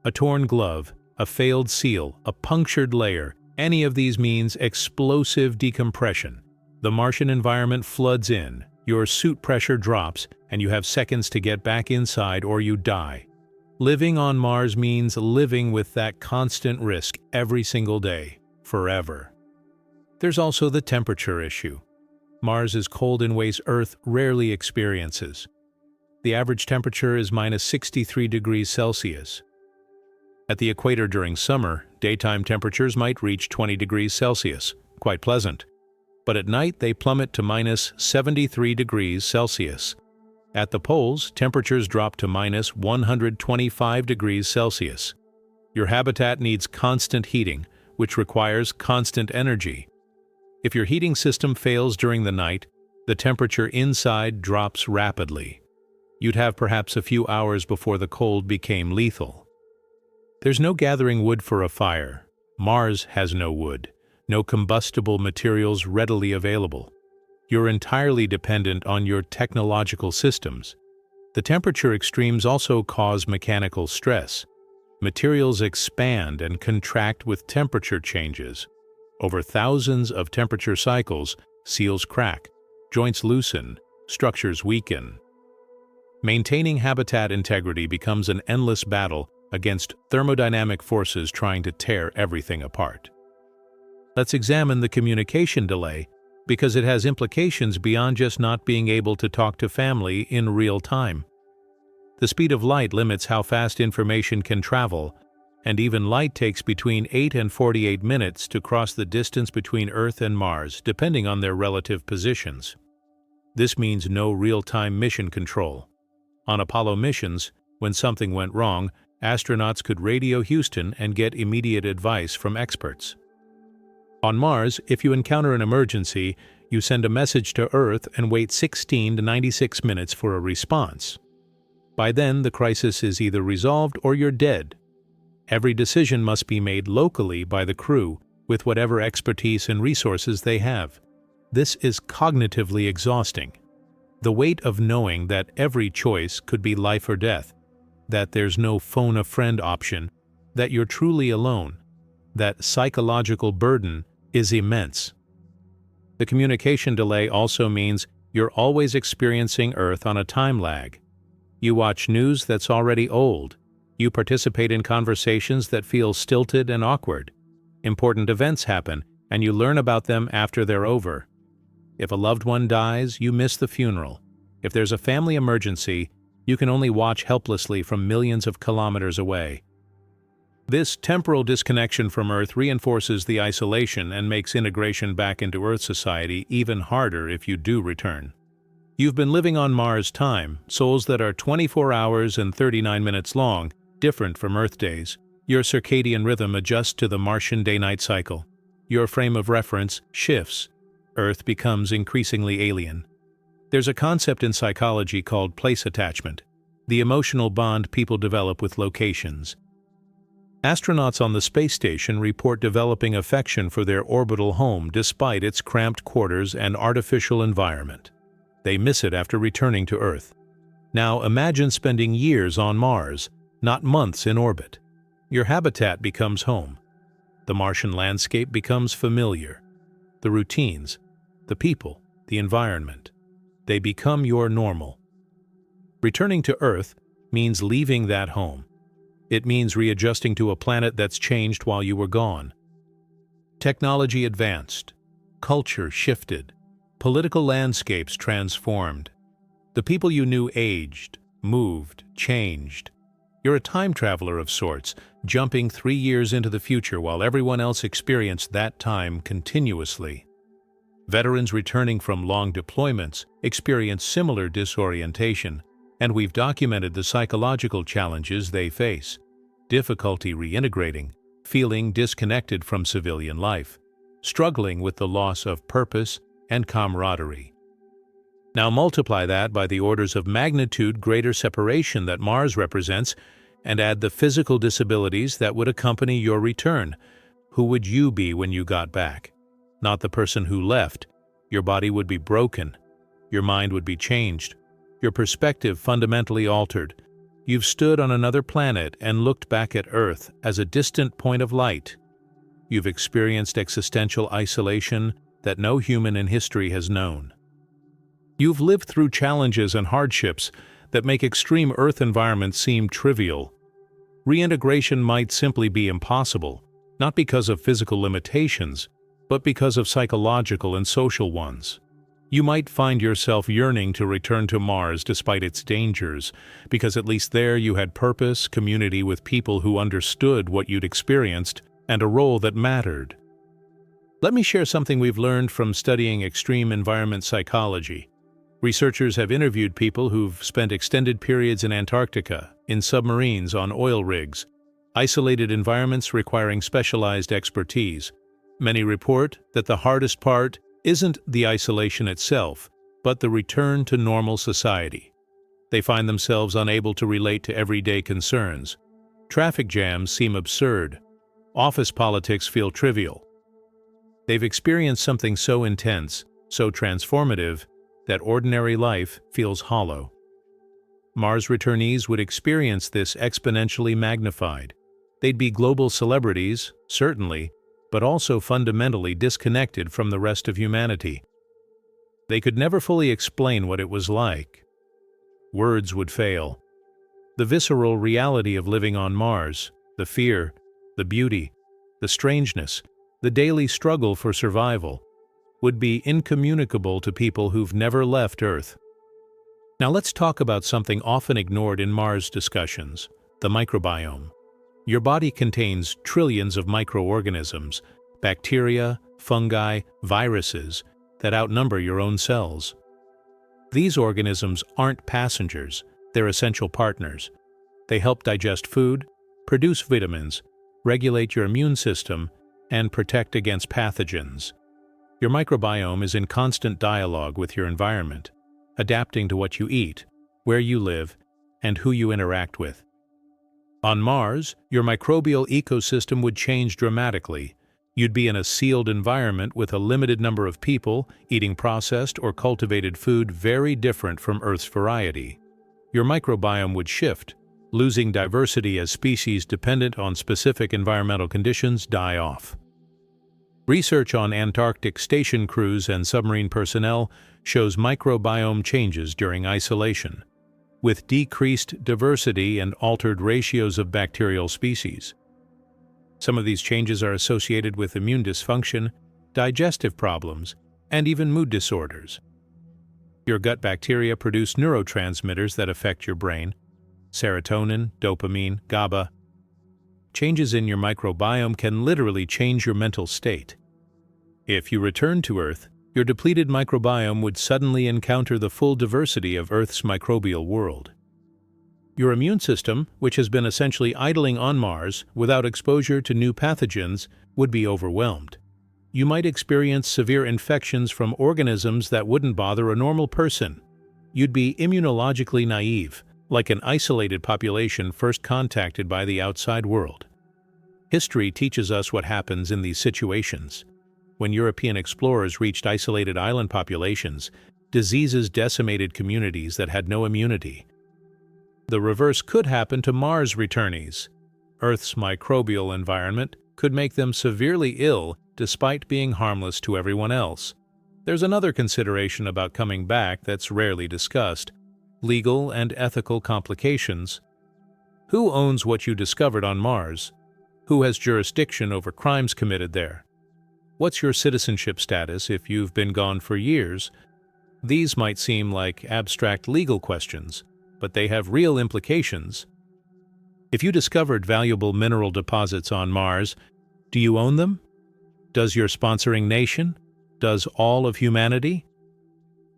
A torn glove, a failed seal, a punctured layer, any of these means explosive decompression. The Martian environment floods in, your suit pressure drops, and you have seconds to get back inside or you die. Living on Mars means living with that constant risk every single day, forever. There's also the temperature issue. Mars is cold in ways Earth rarely experiences. The average temperature is minus 63 degrees Celsius. At the equator during summer, daytime temperatures might reach 20 degrees Celsius, quite pleasant. But at night they plummet to minus 73 degrees Celsius. At the poles, temperatures drop to minus 125 degrees Celsius. Your habitat needs constant heating, which requires constant energy. If your heating system fails during the night, the temperature inside drops rapidly. You'd have perhaps a few hours before the cold became lethal. There's no gathering wood for a fire. Mars has no wood, no combustible materials readily available. You're entirely dependent on your technological systems. The temperature extremes also cause mechanical stress. Materials expand and contract with temperature changes. Over thousands of temperature cycles, seals crack, joints loosen, structures weaken. Maintaining habitat integrity becomes an endless battle against thermodynamic forces trying to tear everything apart. Let's examine the communication delay, because it has implications beyond just not being able to talk to family in real time. The speed of light limits how fast information can travel, and even light takes between 8 and 48 minutes to cross the distance between Earth and Mars, depending on their relative positions. This means no real-time mission control. On Apollo missions, when something went wrong, astronauts could radio Houston and get immediate advice from experts. On Mars, if you encounter an emergency, you send a message to Earth and wait 16 to 96 minutes for a response. By then, the crisis is either resolved or you're dead. Every decision must be made locally by the crew, with whatever expertise and resources they have. This is cognitively exhausting. The weight of knowing that every choice could be life or death, that there's no phone a friend option, that you're truly alone, that psychological burden is immense. The communication delay also means you're always experiencing Earth on a time lag. You watch news that's already old. You participate in conversations that feel stilted and awkward. Important events happen, and you learn about them after they're over. If a loved one dies, you miss the funeral. If there's a family emergency, you can only watch helplessly from millions of kilometers away. This temporal disconnection from Earth reinforces the isolation and makes integration back into Earth society even harder if you do return. You've been living on Mars time, souls that are 24 hours and 39 minutes long, different from Earth days. Your circadian rhythm adjusts to the Martian day-night cycle. Your frame of reference shifts. Earth becomes increasingly alien. There's a concept in psychology called place attachment, the emotional bond people develop with locations. Astronauts on the space station report developing affection for their orbital home despite its cramped quarters and artificial environment. They miss it after returning to Earth. Now imagine spending years on Mars, not months in orbit. Your habitat becomes home. The Martian landscape becomes familiar. The routines, the people, the environment, they become your normal. Returning to Earth means leaving that home. It means readjusting to a planet that's changed while you were gone. Technology advanced. Culture shifted. Political landscapes transformed. The people you knew aged, moved, changed. You're a time traveler of sorts, jumping 3 years into the future while everyone else experienced that time continuously. Veterans returning from long deployments experience similar disorientation, and we've documented the psychological challenges they face: difficulty reintegrating, feeling disconnected from civilian life, struggling with the loss of purpose and camaraderie. Now multiply that by the orders of magnitude greater separation that Mars represents, and add the physical disabilities that would accompany your return. Who would you be when you got back? Not the person who left. Your body would be broken. Your mind would be changed. Your perspective fundamentally altered. You've stood on another planet and looked back at Earth as a distant point of light. You've experienced existential isolation that no human in history has known. You've lived through challenges and hardships that make extreme Earth environments seem trivial. Reintegration might simply be impossible, not because of physical limitations, but because of psychological and social ones. You might find yourself yearning to return to Mars despite its dangers, because at least there you had purpose, community with people who understood what you'd experienced, and a role that mattered. Let me share something we've learned from studying extreme environment psychology. Researchers have interviewed people who've spent extended periods in Antarctica, in submarines, on oil rigs, isolated environments requiring specialized expertise. Many report that the hardest part isn't the isolation itself, but the return to normal society. They find themselves unable to relate to everyday concerns. Traffic jams seem absurd. Office politics feel trivial. They've experienced something so intense, so transformative, that ordinary life feels hollow. Mars returnees would experience this exponentially magnified. They'd be global celebrities, certainly, but also fundamentally disconnected from the rest of humanity. They could never fully explain what it was like. Words would fail. The visceral reality of living on Mars, the fear, the beauty, the strangeness, the daily struggle for survival, would be incommunicable to people who've never left Earth. Now let's talk about something often ignored in Mars discussions, the microbiome. Your body contains trillions of microorganisms, bacteria, fungi, viruses, that outnumber your own cells. These organisms aren't passengers, they're essential partners. They help digest food, produce vitamins, regulate your immune system, and protect against pathogens. Your microbiome is in constant dialogue with your environment, adapting to what you eat, where you live, and who you interact with. On Mars, your microbial ecosystem would change dramatically. You'd be in a sealed environment with a limited number of people eating processed or cultivated food very different from Earth's variety. Your microbiome would shift, losing diversity as species dependent on specific environmental conditions die off. Research on Antarctic station crews and submarine personnel shows microbiome changes during isolation, with decreased diversity and altered ratios of bacterial species. Some of these changes are associated with immune dysfunction, digestive problems, and even mood disorders. Your gut bacteria produce neurotransmitters that affect your brain: serotonin, dopamine, GABA. Changes in your microbiome can literally change your mental state. If you return to Earth, your depleted microbiome would suddenly encounter the full diversity of Earth's microbial world. Your immune system, which has been essentially idling on Mars without exposure to new pathogens, would be overwhelmed. You might experience severe infections from organisms that wouldn't bother a normal person. You'd be immunologically naive, like an isolated population first contacted by the outside world. History teaches us what happens in these situations. When European explorers reached isolated island populations, diseases decimated communities that had no immunity. The reverse could happen to Mars returnees. Earth's microbial environment could make them severely ill despite being harmless to everyone else. There's another consideration about coming back that's rarely discussed: legal and ethical complications. Who owns what you discovered on Mars? Who has jurisdiction over crimes committed there? What's your citizenship status if you've been gone for years? These might seem like abstract legal questions, but they have real implications. If you discovered valuable mineral deposits on Mars, do you own them? Does your sponsoring nation? Does all of humanity?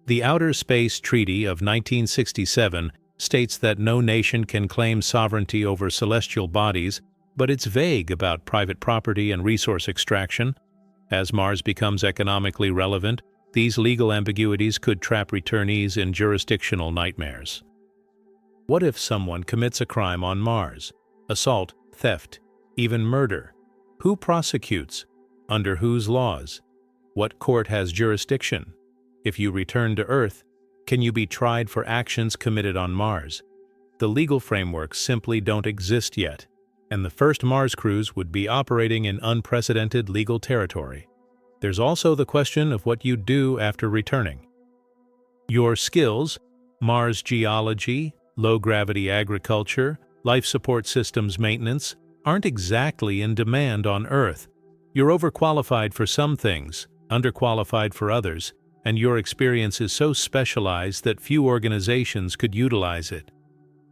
The Outer Space Treaty of 1967 states that no nation can claim sovereignty over celestial bodies, but it's vague about private property and resource extraction. As Mars becomes economically relevant, these legal ambiguities could trap returnees in jurisdictional nightmares. What if someone commits a crime on Mars? Assault, theft, even murder. Who prosecutes? Under whose laws? What court has jurisdiction? If you return to Earth, can you be tried for actions committed on Mars? The legal frameworks simply don't exist yet, and the first Mars crews would be operating in unprecedented legal territory. There's also the question of what you do after returning. Your skills, Mars geology, low-gravity agriculture, life support systems maintenance, aren't exactly in demand on Earth. You're overqualified for some things, underqualified for others, and your experience is so specialized that few organizations could utilize it.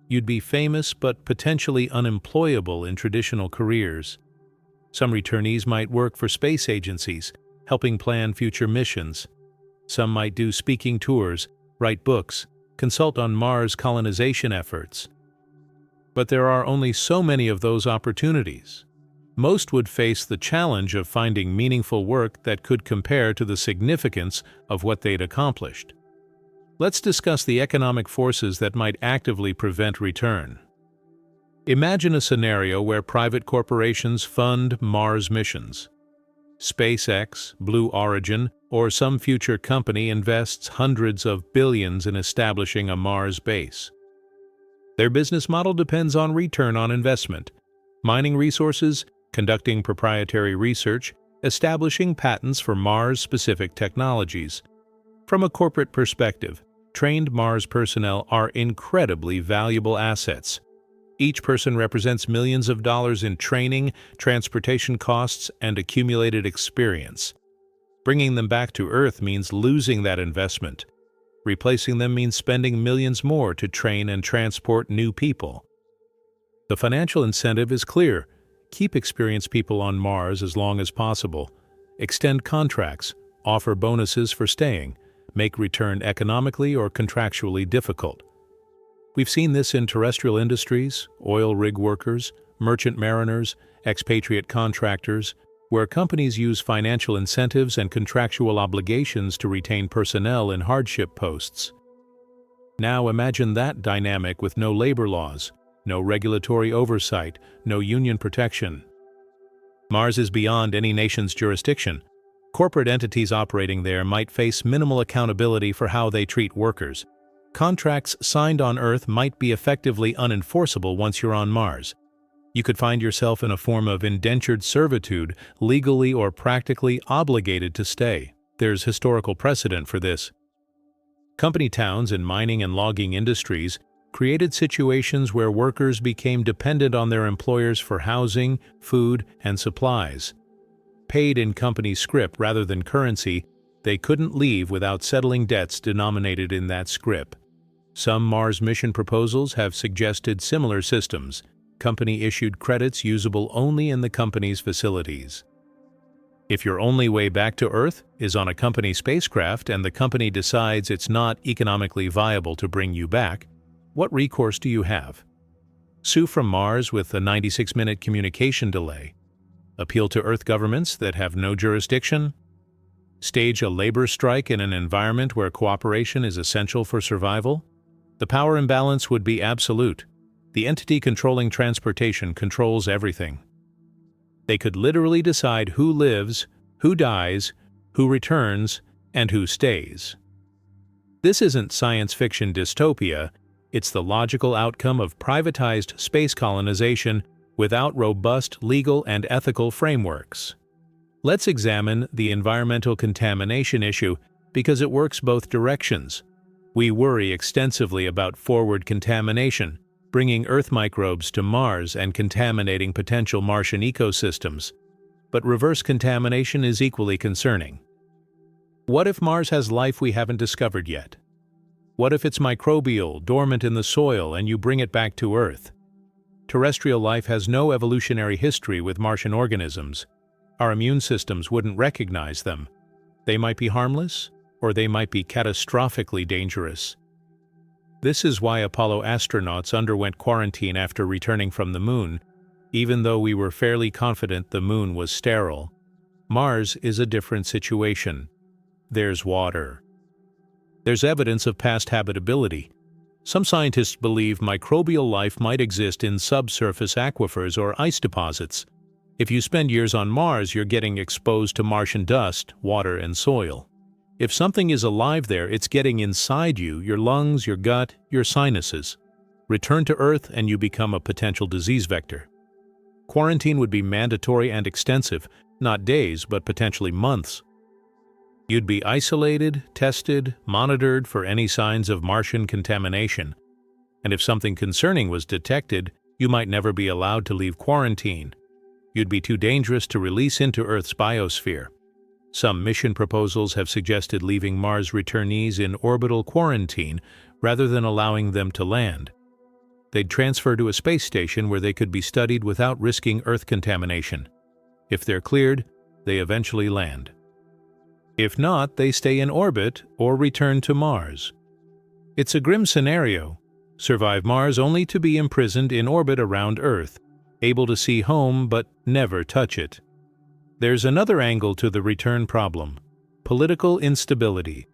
You'd be famous but potentially unemployable in traditional careers. Some returnees might work for space agencies, helping plan future missions. Some might do speaking tours, write books, consult on Mars colonization efforts. But there are only so many of those opportunities. Most would face the challenge of finding meaningful work that could compare to the significance of what they'd accomplished. Let's discuss the economic forces that might actively prevent return. Imagine a scenario where private corporations fund Mars missions. SpaceX, Blue Origin, or some future company invests hundreds of billions in establishing a Mars base. Their business model depends on return on investment, mining resources, conducting proprietary research, establishing patents for Mars-specific technologies. From a corporate perspective, trained Mars personnel are incredibly valuable assets. Each person represents millions of dollars in training, transportation costs, and accumulated experience. Bringing them back to Earth means losing that investment. Replacing them means spending millions more to train and transport new people. The financial incentive is clear. Keep experienced people on Mars as long as possible. Extend contracts, offer bonuses for staying, make return economically or contractually difficult. We've seen this in terrestrial industries, oil rig workers, merchant mariners, expatriate contractors, where companies use financial incentives and contractual obligations to retain personnel in hardship posts. Now imagine that dynamic with no labor laws, no regulatory oversight, no union protection. Mars is beyond any nation's jurisdiction. Corporate entities operating there might face minimal accountability for how they treat workers. Contracts signed on Earth might be effectively unenforceable once you're on Mars. You could find yourself in a form of indentured servitude, legally or practically obligated to stay. There's historical precedent for this. Company towns in mining and logging industries created situations where workers became dependent on their employers for housing, food, and supplies. Paid in company scrip rather than currency, they couldn't leave without settling debts denominated in that scrip. Some Mars mission proposals have suggested similar systems, company-issued credits usable only in the company's facilities. If your only way back to Earth is on a company spacecraft and the company decides it's not economically viable to bring you back, what recourse do you have? Sue from Mars with a 96-minute communication delay? Appeal to Earth governments that have no jurisdiction? Stage a labor strike in an environment where cooperation is essential for survival? The power imbalance would be absolute. The entity controlling transportation controls everything. They could literally decide who lives, who dies, who returns, and who stays. This isn't science fiction dystopia. It's the logical outcome of privatized space colonization without robust legal and ethical frameworks. Let's examine the environmental contamination issue because it works both directions. We worry extensively about forward contamination, bringing Earth microbes to Mars and contaminating potential Martian ecosystems. But reverse contamination is equally concerning. What if Mars has life we haven't discovered yet? What if it's microbial, dormant in the soil, and you bring it back to Earth? Terrestrial life has no evolutionary history with Martian organisms. Our immune systems wouldn't recognize them. They might be harmless, or they might be catastrophically dangerous. This is why Apollo astronauts underwent quarantine after returning from the Moon, even though we were fairly confident the Moon was sterile. Mars is a different situation. There's water. There's evidence of past habitability. Some scientists believe microbial life might exist in subsurface aquifers or ice deposits. If you spend years on Mars, you're getting exposed to Martian dust, water, and soil. If something is alive there, it's getting inside you, your lungs, your gut, your sinuses. Return to Earth and you become a potential disease vector. Quarantine would be mandatory and extensive, not days, but potentially months. You'd be isolated, tested, monitored for any signs of Martian contamination. And if something concerning was detected, you might never be allowed to leave quarantine. You'd be too dangerous to release into Earth's biosphere. Some mission proposals have suggested leaving Mars returnees in orbital quarantine rather than allowing them to land. They'd transfer to a space station where they could be studied without risking Earth contamination. If they're cleared, they eventually land. If not, they stay in orbit or return to Mars. It's a grim scenario. Survive Mars only to be imprisoned in orbit around Earth, able to see home but never touch it. There's another angle to the return problem: political instability.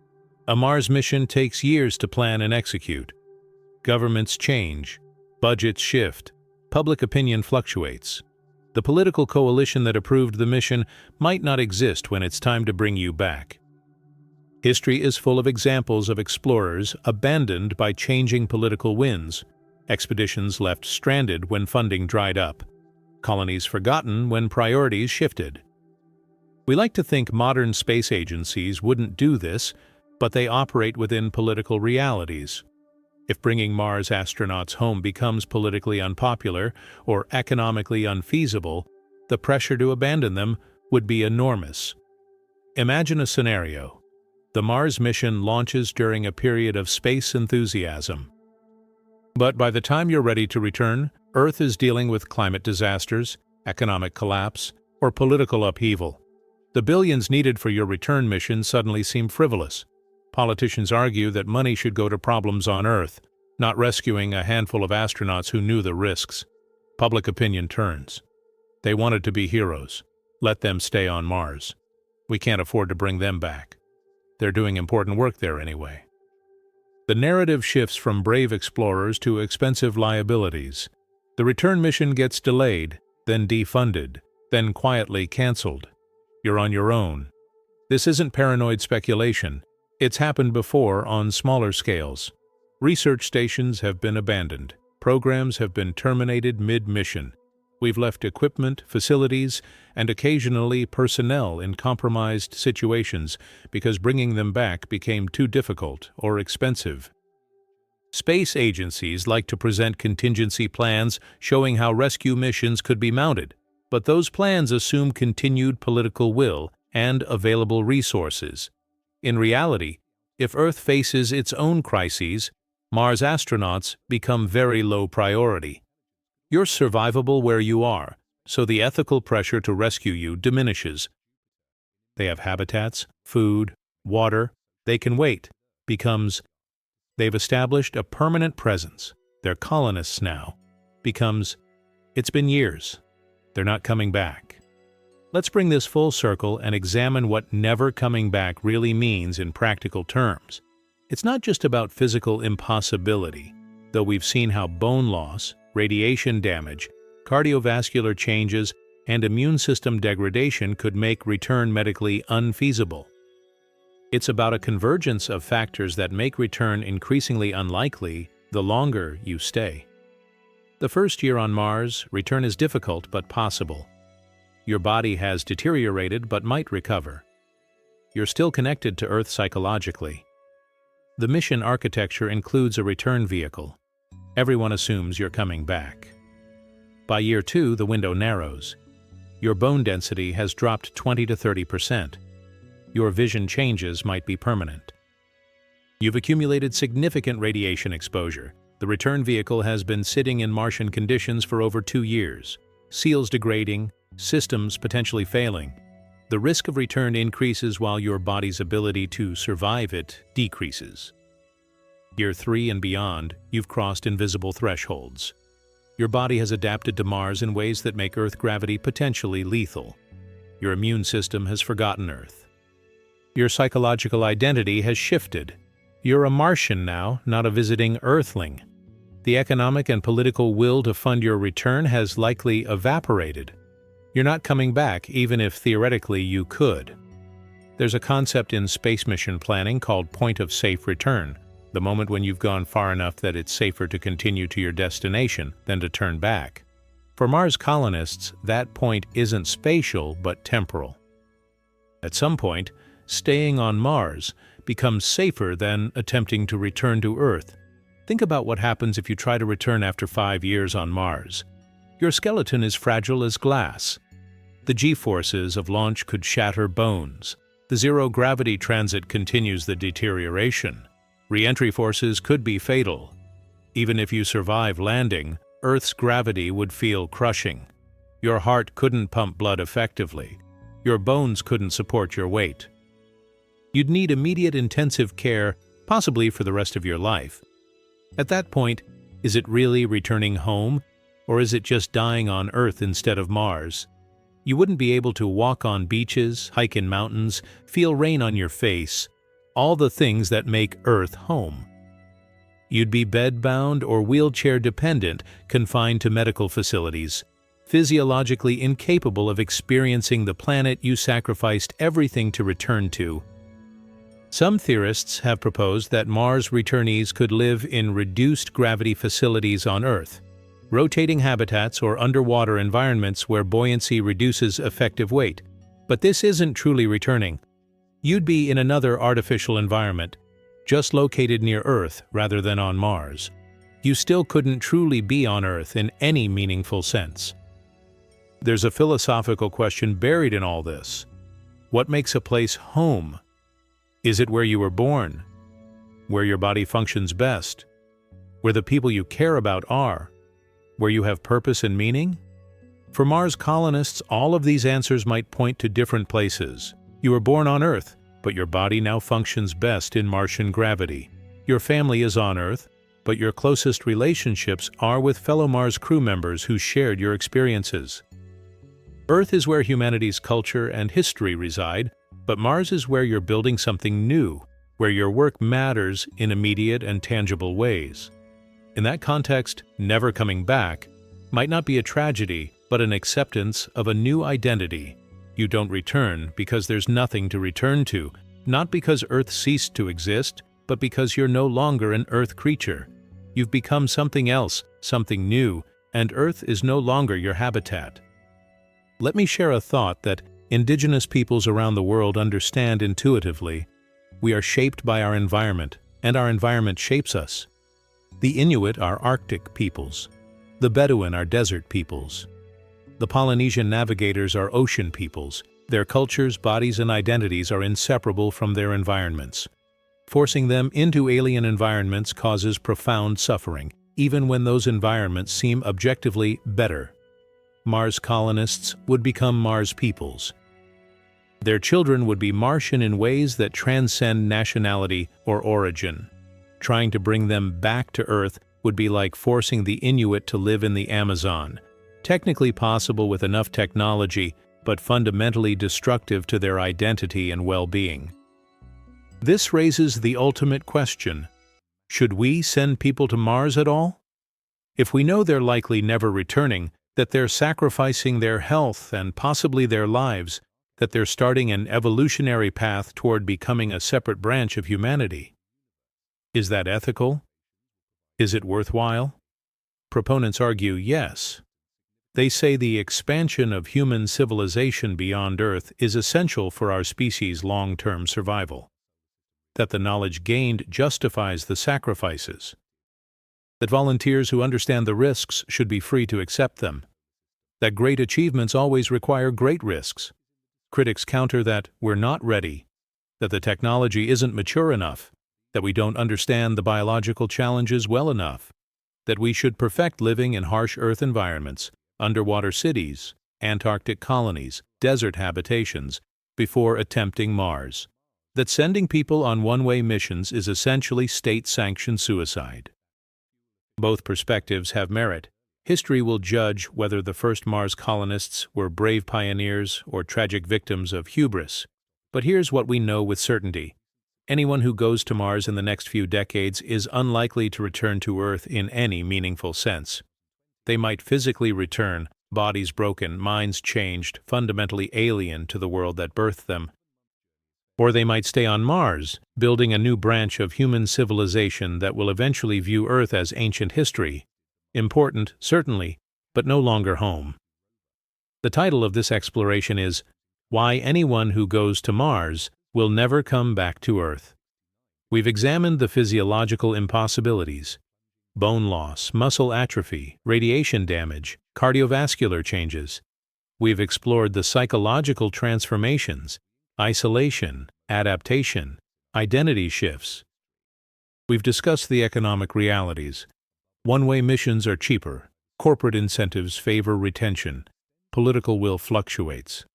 A Mars mission takes years to plan and execute. Governments change, budgets shift, public opinion fluctuates. The political coalition that approved the mission might not exist when it's time to bring you back. History is full of examples of explorers abandoned by changing political winds, expeditions left stranded when funding dried up, colonies forgotten when priorities shifted. We like to think modern space agencies wouldn't do this, but they operate within political realities. If bringing Mars astronauts home becomes politically unpopular or economically unfeasible, the pressure to abandon them would be enormous. Imagine a scenario. The Mars mission launches during a period of space enthusiasm. But by the time you're ready to return, Earth is dealing with climate disasters, economic collapse, or political upheaval. The billions needed for your return mission suddenly seem frivolous. Politicians argue that money should go to problems on Earth, not rescuing a handful of astronauts who knew the risks. Public opinion turns. They wanted to be heroes. Let them stay on Mars. We can't afford to bring them back. They're doing important work there anyway. The narrative shifts from brave explorers to expensive liabilities. The return mission gets delayed, then defunded, then quietly canceled. You're on your own. This isn't paranoid speculation. It's happened before on smaller scales. Research stations have been abandoned. Programs have been terminated mid-mission. We've left equipment, facilities, and occasionally personnel in compromised situations because bringing them back became too difficult or expensive. Space agencies like to present contingency plans showing how rescue missions could be mounted, but those plans assume continued political will and available resources. In reality, if Earth faces its own crises, Mars astronauts become very low priority. You're survivable where you are, so the ethical pressure to rescue you diminishes. They have habitats, food, water. They can wait. Becomes, they've established a permanent presence. They're colonists now. Becomes, it's been years. They're not coming back. Let's bring this full circle and examine what never coming back really means in practical terms. It's not just about physical impossibility, though we've seen how bone loss, radiation damage, cardiovascular changes, and immune system degradation could make return medically unfeasible. It's about a convergence of factors that make return increasingly unlikely the longer you stay. The first year on Mars, return is difficult but possible. Your body has deteriorated but might recover. You're still connected to Earth psychologically. The mission architecture includes a return vehicle. Everyone assumes you're coming back. By year 2, the window narrows. Your bone density has dropped 20 to 30%. Your vision changes might be permanent. You've accumulated significant radiation exposure. The return vehicle has been sitting in Martian conditions for over 2 years. Seals degrading, systems potentially failing. The risk of return increases while your body's ability to survive it decreases. Year 3 and beyond, you've crossed invisible thresholds. Your body has adapted to Mars in ways that make Earth gravity potentially lethal. Your immune system has forgotten Earth. Your psychological identity has shifted. You're a Martian now, not a visiting Earthling. The economic and political will to fund your return has likely evaporated. You're not coming back, even if theoretically you could. There's a concept in space mission planning called point of safe return, the moment when you've gone far enough that it's safer to continue to your destination than to turn back. For Mars colonists, that point isn't spatial but temporal. At some point, staying on Mars becomes safer than attempting to return to Earth. Think about what happens if you try to return after 5 years on Mars. Your skeleton is fragile as glass. The G-forces of launch could shatter bones. The zero-gravity transit continues the deterioration. Re-entry forces could be fatal. Even if you survive landing, Earth's gravity would feel crushing. Your heart couldn't pump blood effectively. Your bones couldn't support your weight. You'd need immediate intensive care, possibly for the rest of your life. At that point, is it really returning home, or is it just dying on Earth instead of Mars? You wouldn't be able to walk on beaches, hike in mountains, feel rain on your face, all the things that make Earth home. You'd be bedbound or wheelchair-dependent, confined to medical facilities, physiologically incapable of experiencing the planet you sacrificed everything to return to. Some theorists have proposed that Mars returnees could live in reduced gravity facilities on Earth, rotating habitats or underwater environments where buoyancy reduces effective weight. But this isn't truly returning. You'd be in another artificial environment, just located near Earth rather than on Mars. You still couldn't truly be on Earth in any meaningful sense. There's a philosophical question buried in all this. What makes a place home? Is it where you were born? Where your body functions best? Where the people you care about are? Where you have purpose and meaning? For Mars colonists, all of these answers might point to different places. You were born on Earth, but your body now functions best in Martian gravity. Your family is on Earth, but your closest relationships are with fellow Mars crew members who shared your experiences. Earth is where humanity's culture and history reside, but Mars is where you're building something new, where your work matters in immediate and tangible ways. In that context, never coming back might not be a tragedy, but an acceptance of a new identity. You don't return because there's nothing to return to, not because Earth ceased to exist, but because you're no longer an Earth creature. You've become something else, something new, and Earth is no longer your habitat. Let me share a thought that indigenous peoples around the world understand intuitively. We are shaped by our environment, and our environment shapes us. The Inuit are Arctic peoples. The Bedouin are desert peoples. The Polynesian navigators are ocean peoples. Their cultures, bodies, and identities are inseparable from their environments. Forcing them into alien environments causes profound suffering, even when those environments seem objectively better. Mars colonists would become Mars peoples. Their children would be Martian in ways that transcend nationality or origin. Trying to bring them back to Earth would be like forcing the Inuit to live in the Amazon. Technically possible with enough technology, but fundamentally destructive to their identity and well-being. This raises the ultimate question: should we send people to Mars at all? If we know they're likely never returning, that they're sacrificing their health and possibly their lives, that they're starting an evolutionary path toward becoming a separate branch of humanity. Is that ethical? Is it worthwhile? Proponents argue yes. They say the expansion of human civilization beyond Earth is essential for our species' long-term survival. That the knowledge gained justifies the sacrifices. That volunteers who understand the risks should be free to accept them. That great achievements always require great risks. Critics counter that we're not ready, that the technology isn't mature enough, that we don't understand the biological challenges well enough, that we should perfect living in harsh Earth environments, underwater cities, Antarctic colonies, desert habitations, before attempting Mars, that sending people on one-way missions is essentially state-sanctioned suicide. Both perspectives have merit. History will judge whether the first Mars colonists were brave pioneers or tragic victims of hubris. But here's what we know with certainty. Anyone who goes to Mars in the next few decades is unlikely to return to Earth in any meaningful sense. They might physically return, bodies broken, minds changed, fundamentally alien to the world that birthed them. Or they might stay on Mars, building a new branch of human civilization that will eventually view Earth as ancient history. Important, certainly, but no longer home. The title of this exploration is Why Anyone Who Goes to Mars Will Never Come Back to Earth. We've examined the physiological impossibilities: bone loss, muscle atrophy, radiation damage, cardiovascular changes. We've explored the psychological transformations: isolation, adaptation, identity shifts. We've discussed the economic realities. One-way missions are cheaper. Corporate incentives favor retention. Political will fluctuates.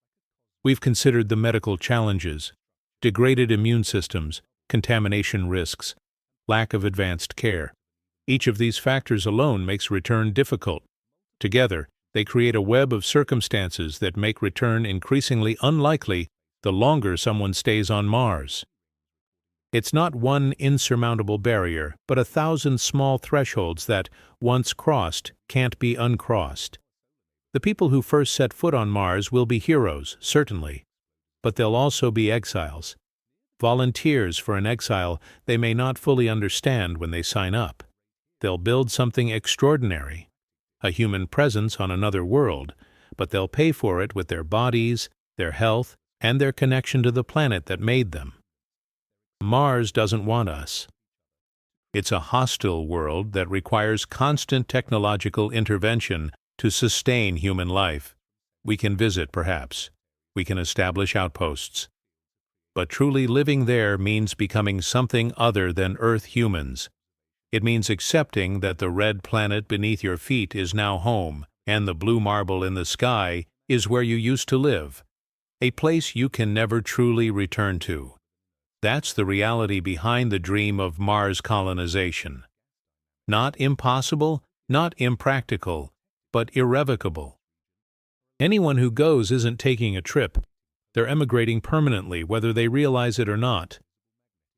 We've considered the medical challenges: degraded immune systems, contamination risks, lack of advanced care. Each of these factors alone makes return difficult. Together, they create a web of circumstances that make return increasingly unlikely the longer someone stays on Mars. It's not one insurmountable barrier, but 1,000 small thresholds that, once crossed, can't be uncrossed. The people who first set foot on Mars will be heroes, certainly, but they'll also be exiles. Volunteers for an exile they may not fully understand when they sign up. They'll build something extraordinary, a human presence on another world, but they'll pay for it with their bodies, their health, and their connection to the planet that made them. Mars doesn't want us. It's a hostile world that requires constant technological intervention to sustain human life. We can visit, perhaps. We can establish outposts. But truly living there means becoming something other than Earth humans. It means accepting that the red planet beneath your feet is now home, and the blue marble in the sky is where you used to live, a place you can never truly return to. That's the reality behind the dream of Mars colonization. Not impossible, not impractical, but irrevocable. Anyone who goes isn't taking a trip. They're emigrating permanently, whether they realize it or not.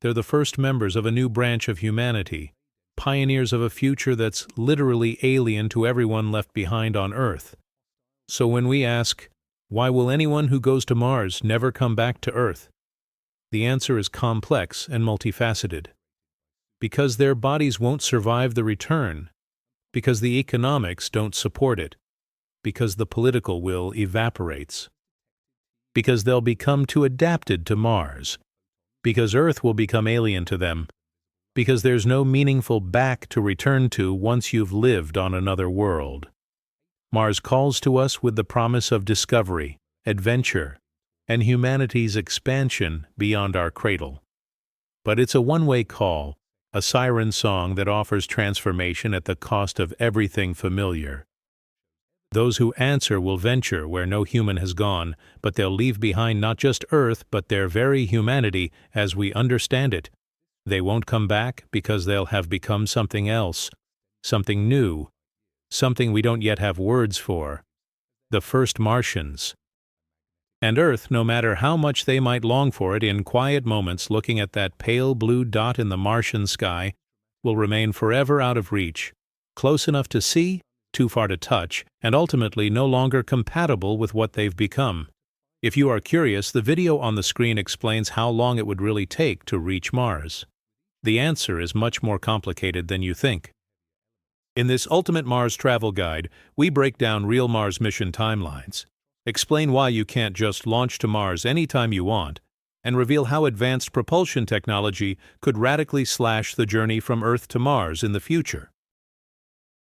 They're the first members of a new branch of humanity, pioneers of a future that's literally alien to everyone left behind on Earth. So when we ask, why will anyone who goes to Mars never come back to Earth? The answer is complex and multifaceted. Because their bodies won't survive the return, because the economics don't support it, because the political will evaporates, because they'll become too adapted to Mars, because Earth will become alien to them, because there's no meaningful back to return to once you've lived on another world. Mars calls to us with the promise of discovery, adventure, and humanity's expansion beyond our cradle. But it's a one-way call, a siren song that offers transformation at the cost of everything familiar. Those who answer will venture where no human has gone, but they'll leave behind not just Earth, but their very humanity as we understand it. They won't come back because they'll have become something else, something new, something we don't yet have words for. The first Martians. And Earth, no matter how much they might long for it in quiet moments looking at that pale blue dot in the Martian sky, will remain forever out of reach, close enough to see, too far to touch, and ultimately no longer compatible with what they've become. If you are curious, the video on the screen explains how long it would really take to reach Mars. The answer is much more complicated than you think. In this Ultimate Mars Travel Guide, we break down real Mars mission timelines, explain why you can't just launch to Mars anytime you want, and reveal how advanced propulsion technology could radically slash the journey from Earth to Mars in the future.